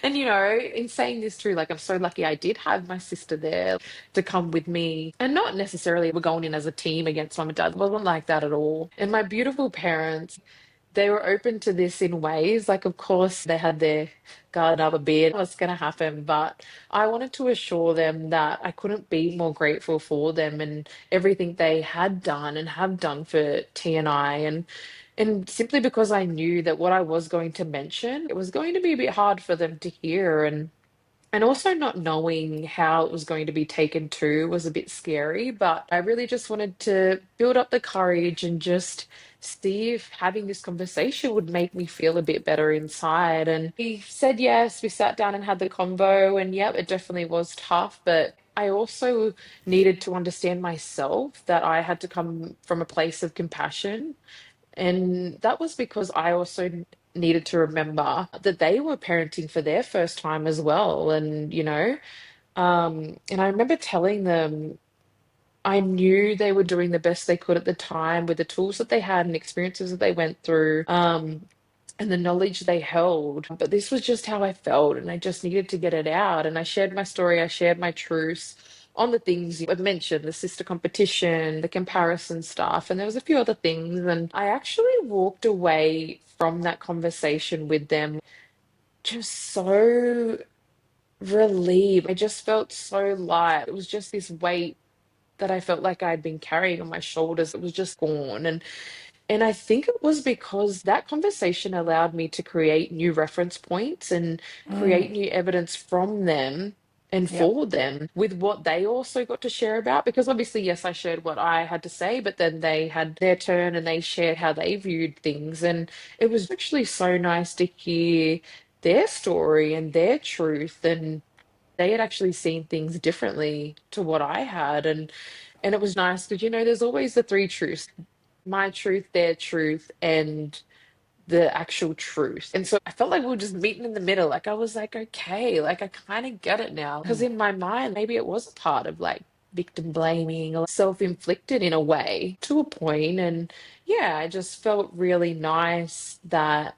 and in saying this too, like I'm so lucky I did have my sister there to come with me, and not necessarily we're going in as a team against mum and dad. It wasn't like that at all. And my beautiful parents. they were open to this in ways. Like, of course, they had their guard up a bit, what's going to happen. But I wanted to assure them that I couldn't be more grateful for them and everything they had done and have done for T and I. And simply because I knew that what I was going to mention, it was going to be a bit hard for them to hear. And also not knowing how it was going to be taken to was a bit scary, but I really just wanted to build up the courage and just see if having this conversation would make me feel a bit better inside. And he said yes, we sat down and had the convo, and yep, it definitely was tough, but I also needed to understand myself that I had to come from a place of compassion, and that was because I also needed to remember that they were parenting for their first time as well. And I remember telling them I knew they were doing the best they could at the time with the tools that they had and experiences that they went through. And the knowledge they held. But this was just how I felt, and I just needed to get it out. And I shared my story, I shared my truths on the things you had mentioned, the sister competition, the comparison stuff, and there was a few other things. And I actually walked away from that conversation with them just so relieved. I just felt so light. It was just this weight that I felt like I'd been carrying on my shoulders. It was just gone. And I think it was because that conversation allowed me to create new reference points and create new evidence from them and Yep. for them with what they also got to share about. Because obviously, yes, I shared what I had to say, but then they had their turn and they shared how they viewed things. And it was actually so nice to hear their story and their truth. And they had actually seen things differently to what I had. And it was nice because, there's always the three truths: my truth, their truth, and the actual truth. And so I felt like we were just meeting in the middle. Like I was like, okay, like I kind of get it now. Because in my mind, maybe it was a part of like victim blaming or self-inflicted in a way to a point. And yeah, I just felt really nice that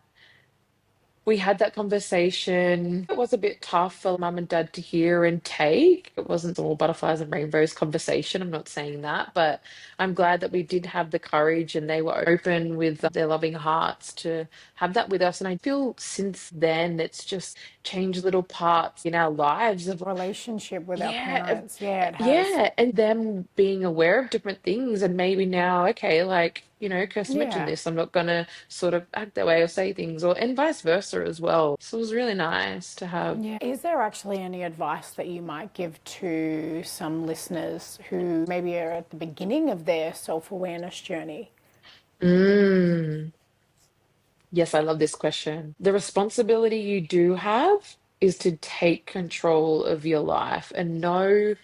we had that conversation. It was a bit tough for mum and dad to hear and take. It wasn't all butterflies and rainbows conversation. I'm not saying that, but I'm glad that we did have the courage and they were open with their loving hearts to have that with us. And I feel since then it's just changed little parts in our lives of Relationship with our yeah, parents. Yeah, it has. yeah, and them being aware of different things, and maybe now, okay, like, Kirsten mentioned Yeah. this, I'm not gonna sort of act that way or say things, and vice versa as well. So it was really nice to have. Yeah. Is there actually any advice that you might give to some listeners who maybe are at the beginning of their self awareness journey? Mm, yes, I love this question. The responsibility you do have is to take control of your life and know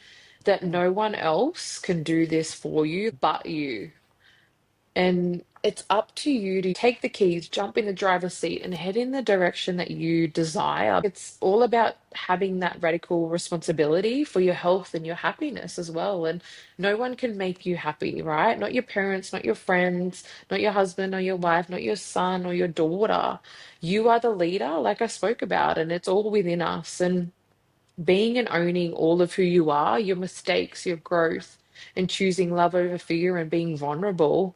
that no one else can do this for you but you. And it's up to you to take the keys, jump in the driver's seat, and head in the direction that you desire. It's all about having that radical responsibility for your health and your happiness as well. And no one can make you happy, right? Not your parents, not your friends, not your husband or your wife, not your son or your daughter. You are the leader, like I spoke about, and it's all within us. And being and owning all of who you are, your mistakes, your growth, and choosing love over fear and being vulnerable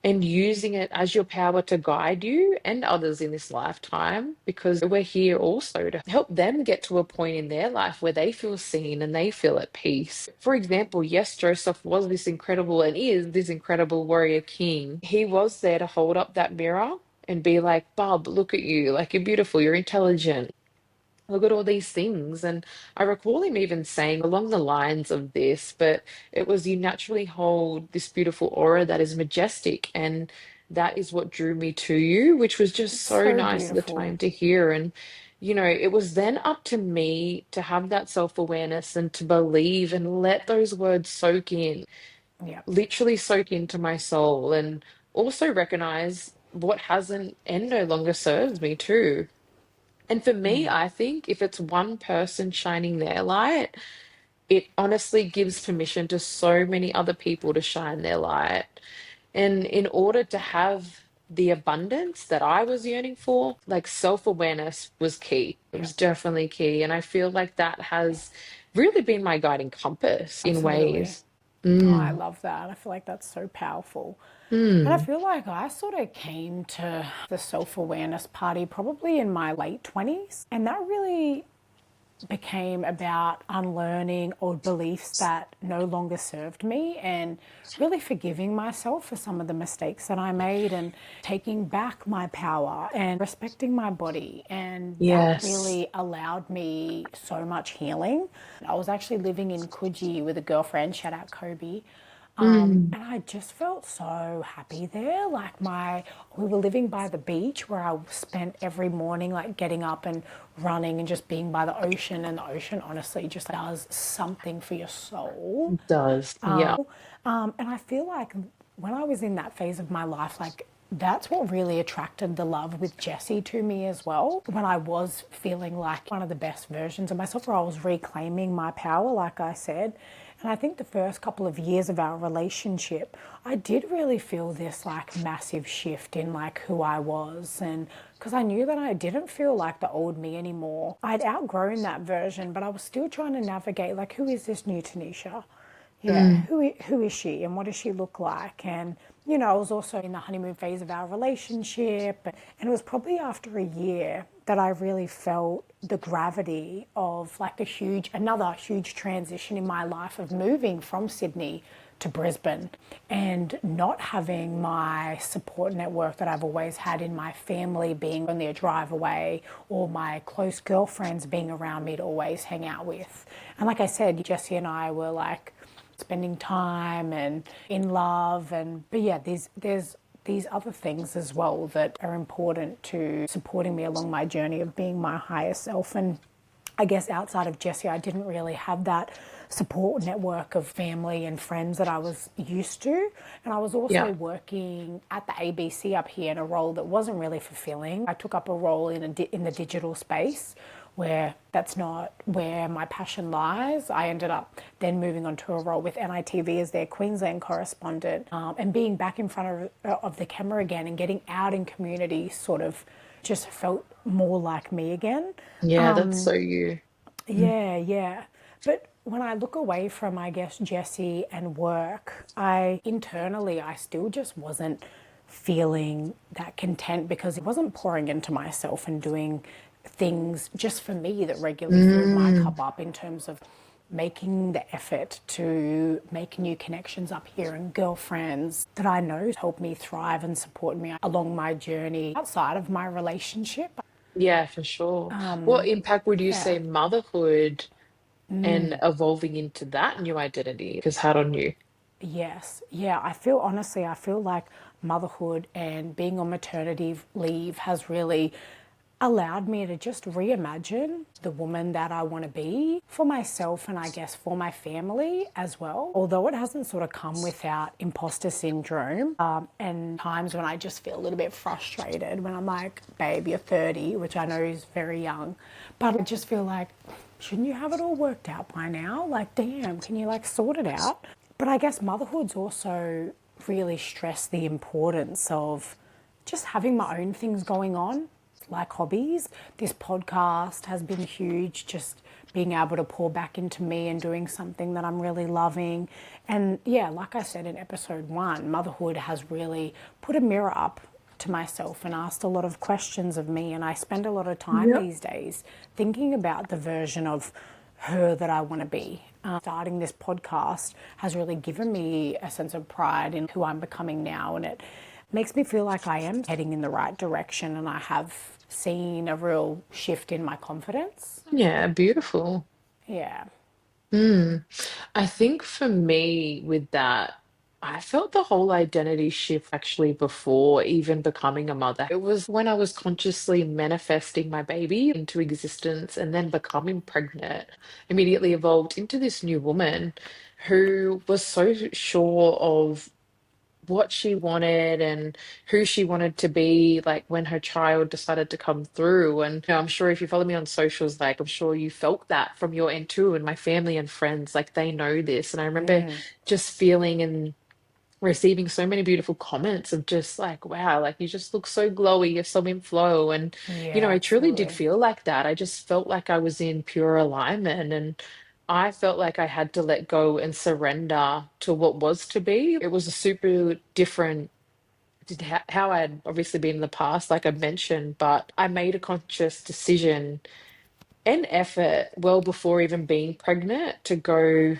and using it as your power to guide you and others in this lifetime, because we're here also to help them get to a point in their life where they feel seen and they feel at peace. For example, yes, Joseph was this incredible and is this incredible warrior king. He was there to hold up that mirror and be like, Bub, look at you. Like, you're beautiful, you're intelligent, look at all these things. And I recall him even saying along the lines of this, but it was, you naturally hold this beautiful aura that is majestic. And that is what drew me to you, which was just It's so so nice at the beautiful. time to hear. And, it was then up to me to have that self-awareness and to believe and let those words soak in, Yeah. literally soak into my soul, and also recognize what hasn't and no longer serves me too. And for me, I think if it's one person shining their light, it honestly gives permission to so many other people to shine their light. And in order to have the abundance that I was yearning for, like, self-awareness was key. It Yeah. was definitely key. And I feel like that has really been my guiding compass in Absolutely. ways. Oh, I Mm. love that. I feel like that's so powerful. And I Mm. feel like I sort of came to the self awareness party probably in my late 20s. And that really became about unlearning old beliefs that no longer served me and really forgiving myself for some of the mistakes that I made and taking back my power and respecting my body. And that Yes. really allowed me so much healing. I was actually living in Coogee with a girlfriend, shout out Kobe. Mm. And I just felt so happy there. We were living by the beach where I spent every morning like getting up and running and just being by the ocean. And the ocean honestly just does something for your soul. It does. Yeah. And I feel like when I was in that phase of my life, like that's what really attracted the love with Jesse to me as well. When I was feeling like one of the best versions of myself, where I was reclaiming my power, like I said. And I think the first couple of years of our relationship, I did really feel this like massive shift in like who I was. And because I knew that I didn't feel like the old me anymore. I'd outgrown that version, but I was still trying to navigate like, who is this new Tanisha? Yeah, Mm. who is she and what does she look like? And you know, I was also in the honeymoon phase of our relationship, and it was probably after a year that I really felt the gravity of like another huge transition in my life of moving from Sydney to Brisbane and not having my support network that I've always had in my family being only a drive away or my close girlfriends being around me to always hang out with. And like I said, Jesse and I were like spending time and in love, and but yeah, there's these other things as well that are important to supporting me along my journey of being my higher self. And I guess outside of Jesse, I didn't really have that support network of family and friends that I was used to. And I was Yeah. also working at the ABC up here in a role that wasn't really fulfilling. I took up a role in the digital space where that's not where my passion lies. I ended up then moving on to a role with NITV as their Queensland correspondent, and being back in front of the camera again and getting out in community sort of just felt more like me again. Yeah, that's so you. Mm. Yeah, yeah. But when I look away from, I guess, Jesse and work, I still just wasn't feeling that content because it wasn't pouring into myself and doing things just for me that regularly filled my Mm. cup up in terms of making the effort to make new connections up here and girlfriends that I know help me thrive and support me along my journey outside of my relationship. Yeah, for sure. What impact would you Yeah. say motherhood and evolving into that new identity has had on you? Yes. Yeah. I feel like motherhood and being on maternity leave has really allowed me to just reimagine the woman that I want to be for myself and I guess for my family as well. Although it hasn't sort of come without imposter syndrome, and times when I just feel a little bit frustrated when I'm like, babe, you're 30, which I know is very young, but I just feel like, shouldn't you have it all worked out by now? Like, damn, can you like sort it out? But I guess motherhood's also really stressed the importance of just having my own things going on, like hobbies. This podcast has been huge, just being able to pour back into me and doing something that I'm really loving. And yeah, like I said in episode one, motherhood has really put a mirror up to myself and asked a lot of questions of me. And I spend a lot of time Yep. these days thinking about the version of her that I want to be. Starting this podcast has really given me a sense of pride in who I'm becoming now, and it makes me feel like I am heading in the right direction and I have seen a real shift in my confidence. Yeah, beautiful. Yeah. Mm. I think for me with that, I felt the whole identity shift actually before even becoming a mother. It was when I was consciously manifesting my baby into existence and then becoming pregnant, immediately evolved into this new woman who was so sure of what she wanted and who she wanted to be like when her child decided to come through. And I'm sure if you follow me on socials, like I'm sure you felt that from your end too, and my family and friends, like they know this. And I remember just feeling and receiving so many beautiful comments of just like, wow, like you just look so glowy, you're so in flow. And Yeah, I truly did absolutely. feel like that. I just felt like I was in pure alignment. And I felt like I had to let go and surrender to what was to be. It was a super different to how I had obviously been in the past, like I mentioned, but I made a conscious decision and effort well before even being pregnant to go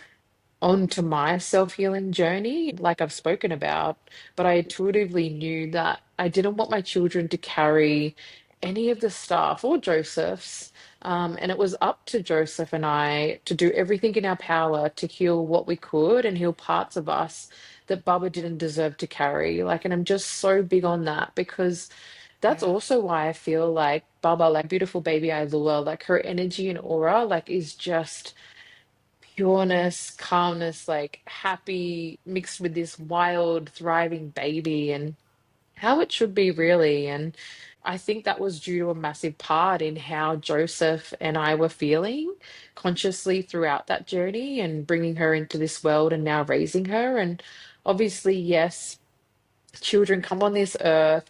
onto my self-healing journey, like I've spoken about, but I intuitively knew that I didn't want my children to carry any of the stuff or Joseph's. And it was up to Joseph and I to do everything in our power to heal what we could and heal parts of us that Baba didn't deserve to carry. Like, and I'm just so big on that because that's Yeah. also why I feel like Baba, like beautiful baby Ailua, like her energy and aura, like is just pureness, calmness, like happy mixed with this wild, thriving baby and how it should be really. And I think that was due to a massive part in how Joseph and I were feeling consciously throughout that journey and bringing her into this world and now raising her. And obviously, yes, children come on this earth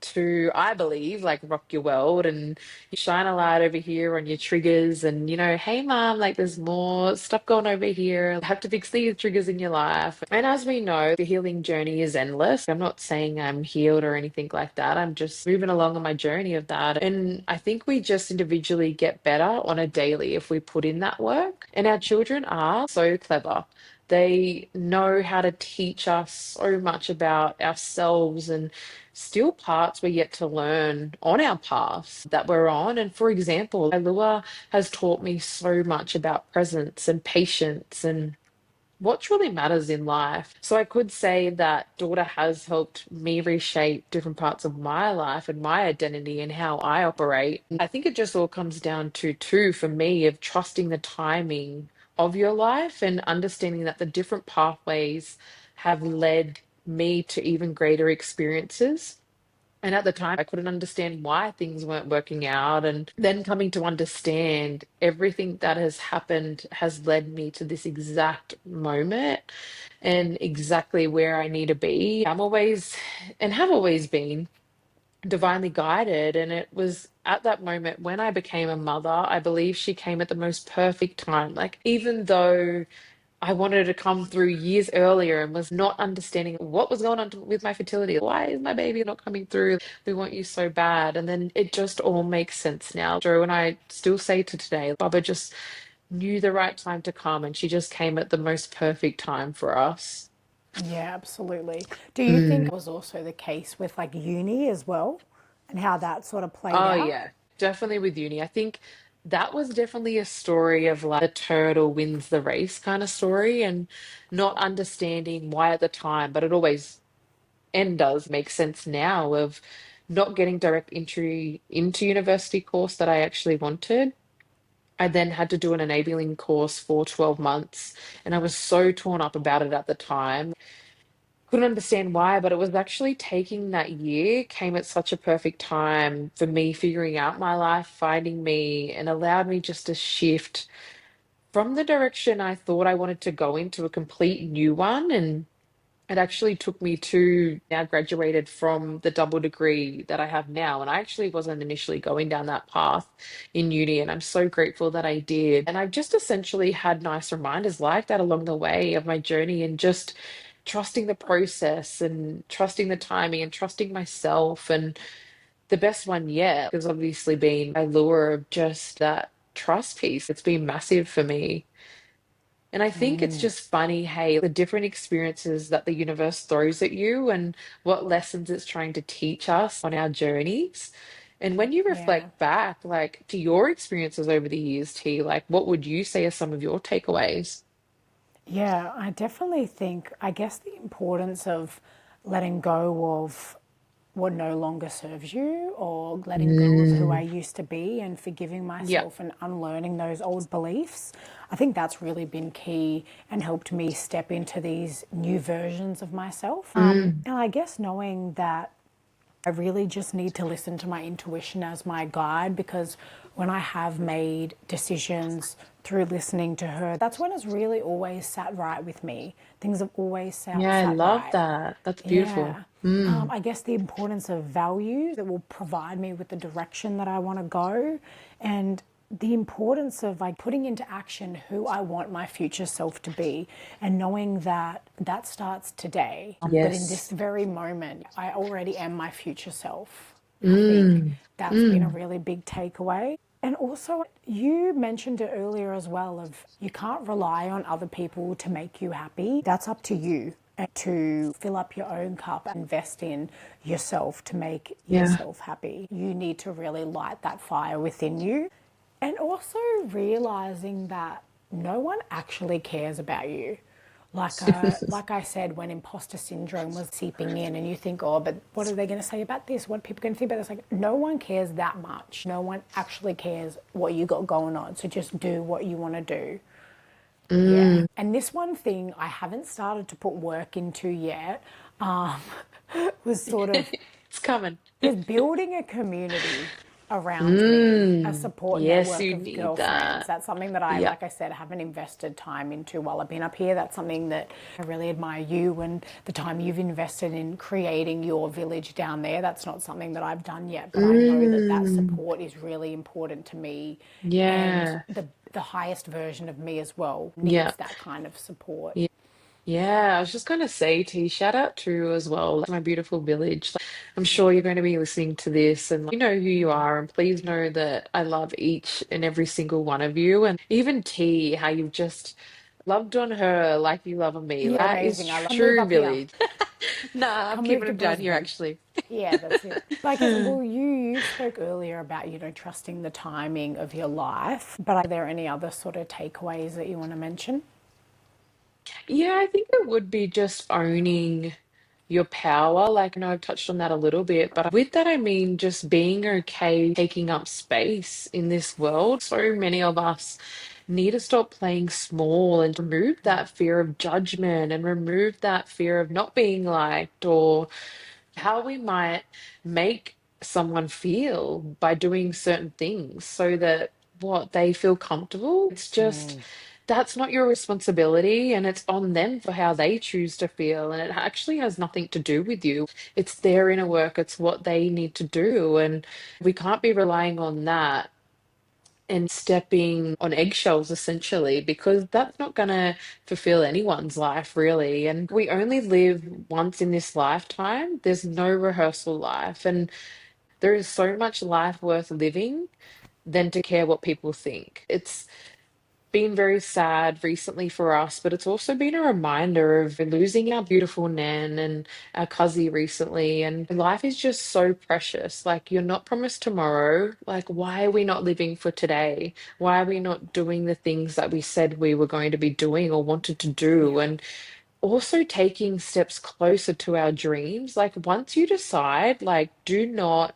to, I believe, like rock your world and you shine a light over here on your triggers and, hey, mom, like there's more stuff going over here. Have to fix these triggers in your life. And as we know, the healing journey is endless. I'm not saying I'm healed or anything like that. I'm just moving along on my journey of that. And I think we just individually get better on a daily if we put in that work. And our children are so clever. They know how to teach us so much about ourselves and still parts we're yet to learn on our paths that we're on. And for example, Alua has taught me so much about presence and patience and what truly matters in life. So I could say that daughter has helped me reshape different parts of my life and my identity and how I operate. I think it just all comes down to two for me of trusting the timing of your life and understanding that the different pathways have led me to even greater experiences. And at the time, I couldn't understand why things weren't working out. And then coming to understand everything that has happened has led me to this exact moment and exactly where I need to be. I'm always and have always been divinely guided. And it was at that moment when I became a mother, I believe she came at the most perfect time. Like, even though I wanted to come through years earlier and was not understanding what was going on with my fertility. Why is my baby not coming through? We want you so bad. And then it just all makes sense now. Joe and I still say to today, Baba just knew the right time to come and she just came at the most perfect time for us. Yeah, absolutely. Do you think Mm. that was also the case with like uni as well and how that sort of played Oh, out? yeah, definitely with uni. I think that was definitely a story of like the turtle wins the race kind of story and not understanding why at the time, but it always and does make sense now of not getting direct entry into university course that I actually wanted. I then had to do an enabling course for 12 months, and I was so torn up about it at the time. Couldn't understand why, but it was actually taking that year came at such a perfect time for me figuring out my life, finding me, and allowed me just to shift from the direction I thought I wanted to go into a complete new one. And it actually took me to now graduated from the double degree that I have now. And I actually wasn't initially going down that path in uni. And I'm so grateful that I did. And I've just essentially had nice reminders like that along the way of my journey and just trusting the process and trusting the timing and trusting myself. And the best one yet has obviously been my lure of just that trust piece. It's been massive for me. And I think it's just funny, hey, the different experiences that the universe throws at you and what lessons it's trying to teach us on our journeys. And when you Yeah. reflect back, like to your experiences over the years, T, like what would you say are some of your takeaways? Yeah, I definitely think, I guess, the importance of letting go of what no longer serves you or letting go of who I Mm, used to be and forgiving yeah. myself and unlearning those old beliefs. I think that's really been key and helped me step into these new versions of myself. Mm, And I guess knowing that I really just need to listen to my intuition as my guide because when I have made decisions through listening to her, that's when it's really always sat right with me. Things have always yeah, I sat love right. that. That's beautiful. Yeah. Mm, I guess the importance of values that will provide me with the direction that I want to go. And the importance of like putting into action who I want my future self to be and knowing that that starts today. But in this Yes. very moment, I already am my future self. I think Mm, that's been a mm. really big takeaway. And also, you mentioned it earlier as well of you can't rely on other people to make you happy. That's up to you to fill up your own cup and invest in yourself to make Yeah. yourself happy. You need to really light that fire within you. And also realizing that no one actually cares about you. Like I said, when imposter syndrome was seeping in, and you think, oh, but what are they going to say about this? What are people going to think about this? Like, no one cares that much. No one actually cares what you got going on. So just do what you want to do. Yeah. Mm. And this one thing I haven't started to put work into yet um, was sort of It's coming. is building a community around me, a Mm. support Yes, network you of need girlfriends. that. That's something that I, Yeah. like I said, haven't invested time into while I've been up here. That's something that I really admire you and the time you've invested in creating your village down there. That's not something that I've done yet, but I know that that Mm. support is really important to me, and Yeah. the highest version of me as well Yeah. needs that kind of support. Yeah. Yeah, I was just going to say to you, shout out to as well, like, my beautiful village. Like, I'm sure you're going to be listening to this and like, you know who you are. And please know that I love each and every single one of you. And even T, how you've just loved on her like you love on me. You're That is amazing. I move true up here. village. Nah, I'm Come move keeping to them down here Brisbane. actually. Yeah, that's it. Like, well, you spoke earlier about trusting the timing of your life, but are there any other sort of takeaways that you want to mention? Yeah, I think it would be just owning your power. Like, I know I've touched on that a little bit, but with that, I mean just being okay taking up space in this world. So many of us need to stop playing small and remove that fear of judgment and remove that fear of not being liked or how we might make someone feel by doing certain things so that what they feel comfortable. It's just that's not your responsibility and it's on them for how they choose to feel. And it actually has nothing to do with you. It's their inner work, it's what they need to do. And we can't be relying on that and stepping on eggshells essentially because that's not going to fulfill anyone's life really, and we only live once in this lifetime. There's no rehearsal life, and there is so much life worth living than to care what people think. It's been very sad recently for us, but it's also been a reminder of losing our beautiful Nan and our Cuzzy recently. And life is just so precious. Like, you're not promised tomorrow. Like, why are we not living for today? Why are we not doing the things that we said we were going to be doing or wanted to do? Yeah, And also taking steps closer to our dreams. Like, once you decide, like, do not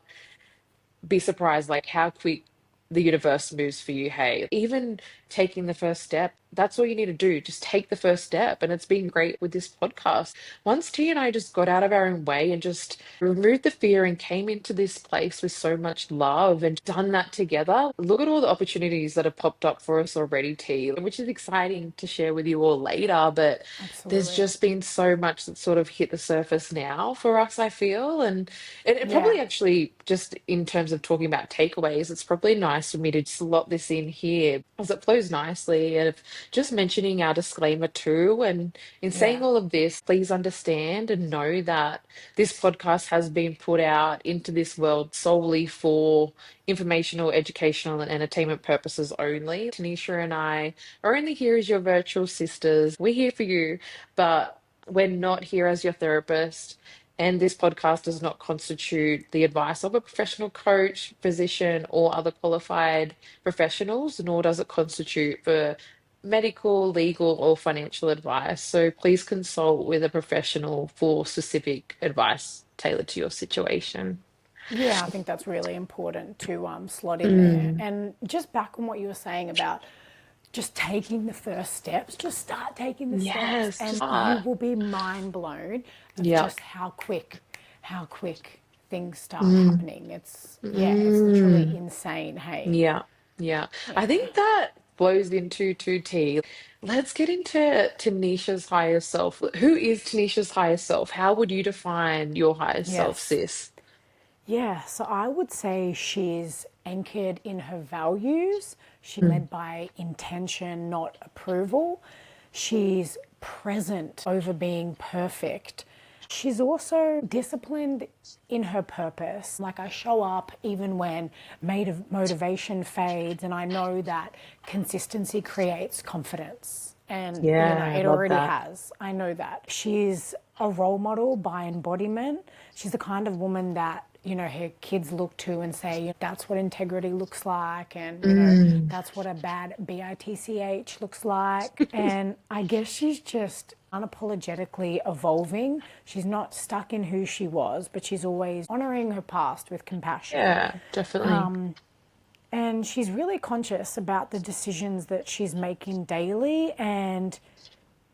be surprised like how quick the universe moves for you. Hey, even taking the first step, that's all you need to do. Just take the first step. And it's been great with this podcast. Once T and I just got out of our own way and just removed the fear and came into this place with so much love and done that together, look at all the opportunities that have popped up for us already, T, which is exciting to share with you all later. But there's absolutely. just been so much that sort of hit the surface now for us, I feel. And it Yeah, probably actually, just in terms of talking about takeaways, it's probably nice for me to slot this in here as it flows nicely. And just mentioning our disclaimer too. And in yeah, saying all of this, please understand and know that this podcast has been put out into this world solely for informational, educational, and entertainment purposes only. Tanisha and I are only here as your virtual sisters. We're here for you, but we're not here as your therapist. And this podcast does not constitute the advice of a professional coach, physician, or other qualified professionals, nor does it constitute for medical, legal, or financial advice. So please consult with a professional for specific advice tailored to your situation. yeah. I think that's really important to slot in there. Mm, And just back on what you were saying about just taking the first steps, just start taking the steps, yes, and just you will be mind blown of yeah. just how quick things start Mm, happening. It's literally mm. insane. Hey, Yeah, yeah. I yeah, think that flows into 2T. Let's get into Tanisha's higher self. Who is Tanisha's higher self? How would you define your higher self, yes. sis? Yeah, so I would say she's anchored in her values. She's Mm. led by intention, not approval. She's present over being perfect. She's also disciplined in her purpose. Like, I show up even when motivation fades, and I know that consistency creates confidence. And, Yeah, I it love already that. has. I know that. She's a role model by embodiment. She's the kind of woman that, her kids look to and say, that's what integrity looks like. And, Mm. that's what a bad bitch looks like. And I guess she's just unapologetically evolving. She's not stuck in who she was, but she's always honoring her past with compassion. Yeah, definitely. And she's really conscious about the decisions that she's making daily. And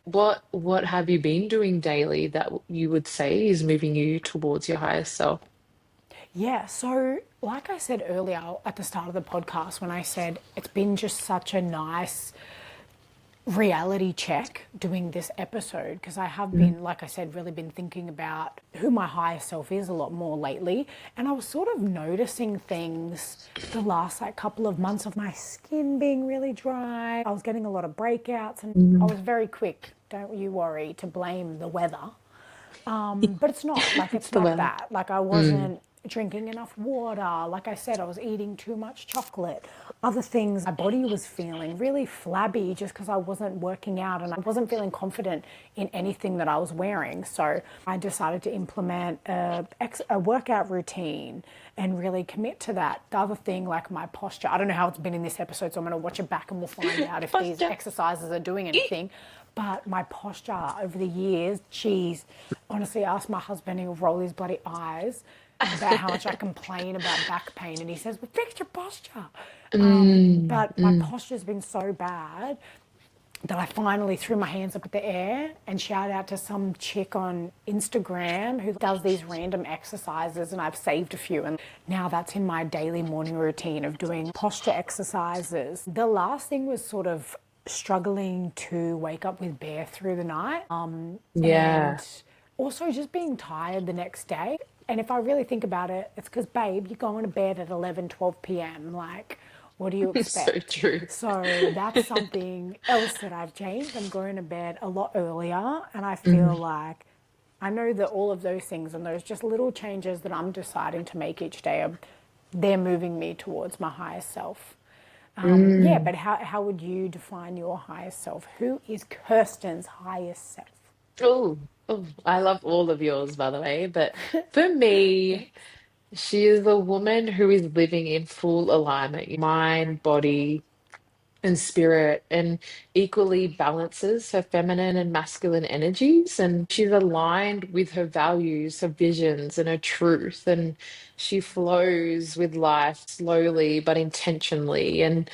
What have you been doing daily that you would say is moving you towards your highest self? yeah, so like I said earlier at the start of the podcast, when I said it's been just such a nice reality check doing this episode, because I have Mm. been, like I said, really been thinking about who my higher self is a lot more lately. And I was sort of noticing things the last like couple of months of my skin being really dry. I was getting a lot of breakouts, and I Mm. was very quick, don't you worry, to blame the weather. But it's not like, It's it's the not weather. that. Like, I Mm. wasn't drinking enough water. Like I said, I was eating too much chocolate. Other things, my body was feeling really flabby just because I wasn't working out and I wasn't feeling confident in anything that I was wearing. So I decided to implement a workout routine and really commit to that. The other thing, like my posture, I don't know how it's been in this episode, so I'm going to watch it back and we'll find out if these Posture. exercises are doing anything. But my posture over the years, geez, honestly, I asked my husband, he'll roll his bloody eyes about how much I complain about back pain. And he says, well, fix your posture. Mm. But my Mm. posture's been so bad that I finally threw my hands up at the air and shout out to some chick on Instagram who does these random exercises, and I've saved a few, and now that's in my daily morning routine of doing posture exercises. The last thing was sort of struggling to wake up with Bear through the night, Yeah. and also just being tired the next day. And if I really think about it, it's because, babe, you're going to bed at 11, 12 p.m. Like, what do you So expect? true. So that's something else that I've changed. I'm going to bed a lot earlier, and I feel Mm. like I know that all of those things and those just little changes that I'm deciding to make each day, they're moving me towards my highest self. Yeah, Mm. but how would you define your highest self? Who is Kirsten's highest self? Oh, oh, I love all of yours, by the way. But for me, Thanks. she is a woman who is living in full alignment, mind, body, and spirit, and equally balances her feminine and masculine energies. And she's aligned with her values, her visions, and her truth. And she flows with life slowly but intentionally. And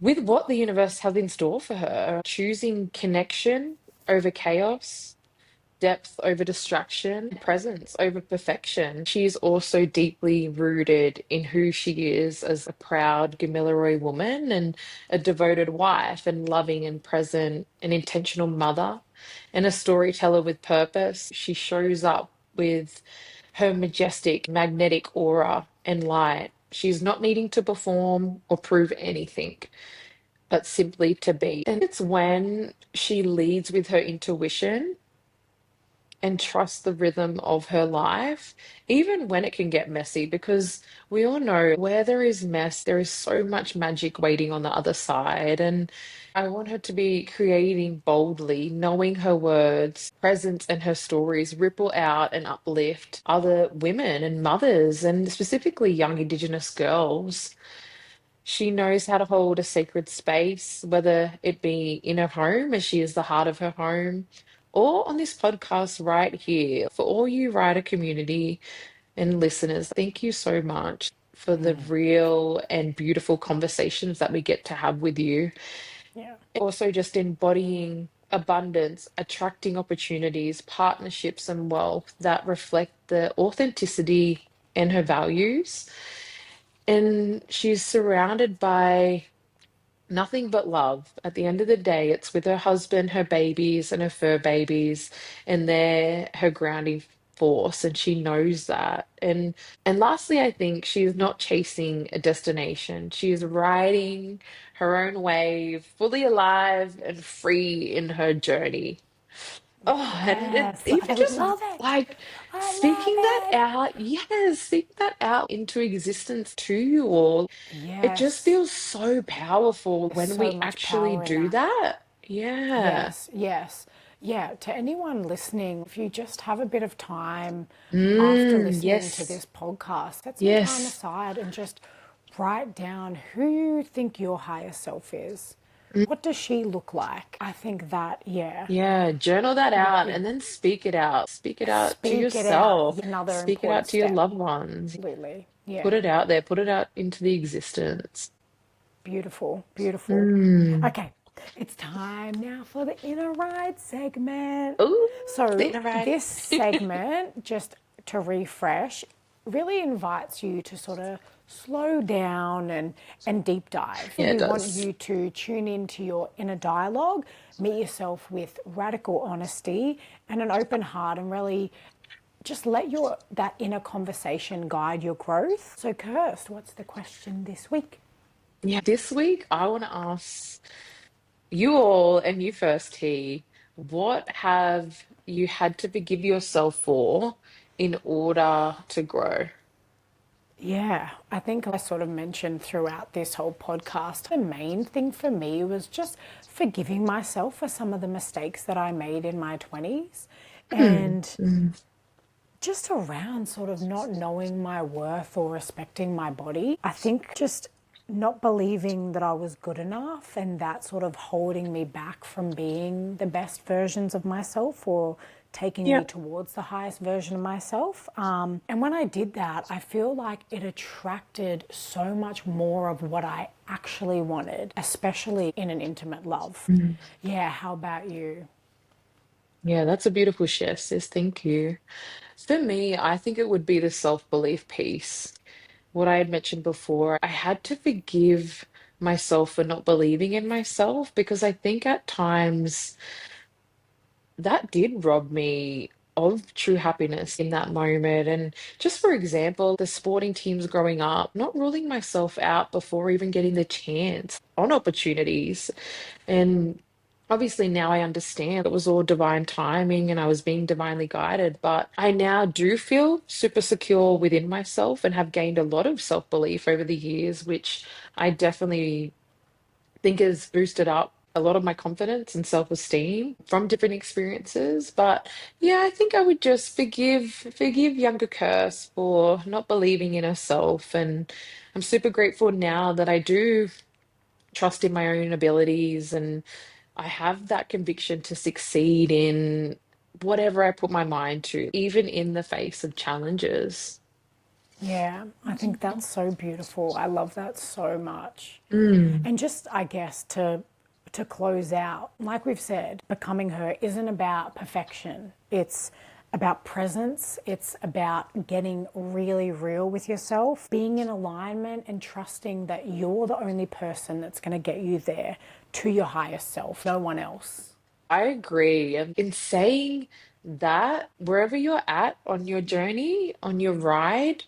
with what the universe has in store for her, choosing connection over chaos, depth over distraction, presence over perfection. She is also deeply rooted in who she is as a proud Gamilaroi woman and a devoted wife and loving and present and intentional mother and a storyteller with purpose. She shows up with her majestic, magnetic aura and light. She's not needing to perform or prove anything, but simply to be. And it's when she leads with her intuition and trust the rhythm of her life, even when it can get messy, because we all know where there is mess, there is so much magic waiting on the other side. And I want her to be creating boldly, knowing her words, presence, and her stories ripple out and uplift other women and mothers, and specifically young Indigenous girls. She knows how to hold a sacred space, whether it be in her home, as she is the heart of her home, or on this podcast right here. For all you writer community and listeners, thank you so much for the real and beautiful conversations that we get to have with you. Yeah. Also, just embodying abundance, attracting opportunities, partnerships, and wealth that reflect the authenticity and her values. And she's surrounded by nothing but love. At the end of the day, it's with her husband, her babies, and her fur babies, and they're her grounding force, and she knows that. And lastly, I think she is not chasing a destination. She is riding her own wave, fully alive and free in her journey. Oh, and Yes, even I just love it. like I love speaking that it. out, yes, speaking that out into existence to you all, it just Yes, feels so powerful there's when so we much actually power in do that. that. Yeah. Yes, yes. Yeah, to anyone listening, if you just have a bit of time after listening to Yes. this podcast, set some time Yes. aside and just write down who you think your higher self is. What does she look like? I think that, yeah, Yeah, journal that would out be and then speak it out. Speak it out to speak it out. yourself. Yeah, another Speak it out important to your step. loved ones. Absolutely. Put Yeah. it out there, put it out into the existence. Beautiful, beautiful. Mm. Okay, it's time now for the inner ride segment. Ooh, the So, inner ride. this segment, just to refresh, really invites you to sort of slow down and deep dive. Yeah, it We want does. you to tune into your inner dialogue, meet yourself with radical honesty and an open heart, and really just let your that inner conversation guide your growth. So, Kirst, what's the question this week? Yeah, this week I want to ask you all, and you first, T, what have you had to forgive yourself for in order to grow? Yeah, I think I sort of mentioned throughout this whole podcast, the main thing for me was just forgiving myself for some of the mistakes that I made in my 20s Hmm. and Mm. just around sort of not knowing my worth or respecting my body. I think just not believing that I was good enough and that sort of holding me back from being the best versions of myself or taking me Yeah. towards the highest version of myself. And when I did that, I feel like it attracted so much more of what I actually wanted, especially in an intimate love. Mm. Yeah, how about you? Yeah, that's a beautiful share, sis. Thank you. For me, I think it would be the self-belief piece. What I had mentioned before, I had to forgive myself for not believing in myself because I think at times that did rob me of true happiness in that moment. And just for example, the sporting teams growing up, not ruling myself out before even getting the chance on opportunities. And obviously now I understand it was all divine timing and I was being divinely guided. But I now do feel super secure within myself and have gained a lot of self-belief over the years, which I definitely think has boosted up a lot of my confidence and self-esteem from different experiences. But yeah, I think I would just forgive younger Kirst for not believing in herself. And I'm super grateful now that I do trust in my own abilities and I have that conviction to succeed in whatever I put my mind to, even in the face of challenges. Yeah, I think that's so beautiful. I love that so much. Mm. And just I guess to close out, like we've said, becoming her isn't about perfection. It's about presence. It's about getting really real with yourself, being in alignment and trusting that you're the only person that's going to get you there to your highest self, no one else. I agree. And in saying that, wherever you're at on your journey, on your ride,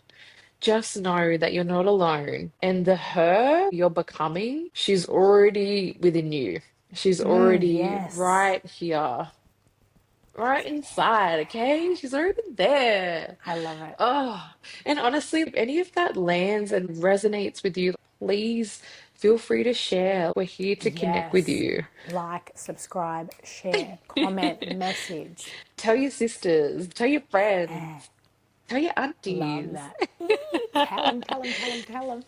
just know that you're not alone. And the her you're becoming, she's already within you. She's already Yes, right here, right inside, okay? She's already there. I love it. Oh, and honestly, if any of that lands and resonates with you, please feel free to share. We're here to connect with Yes. you. Like, subscribe, share, comment, message. Tell your sisters, tell your friends, tell your Love aunties. that. Eee, tell them, tell them, tell them, tell them.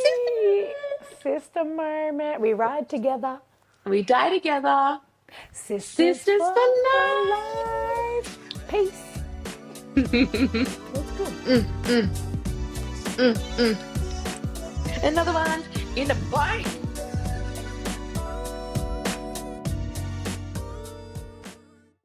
Sisters, Sister Mermaid, we ride together. we die together. Sisters Sisters for for life. life. Peace. Feels good. Mm, mm, mm, mm. Another one in a bite.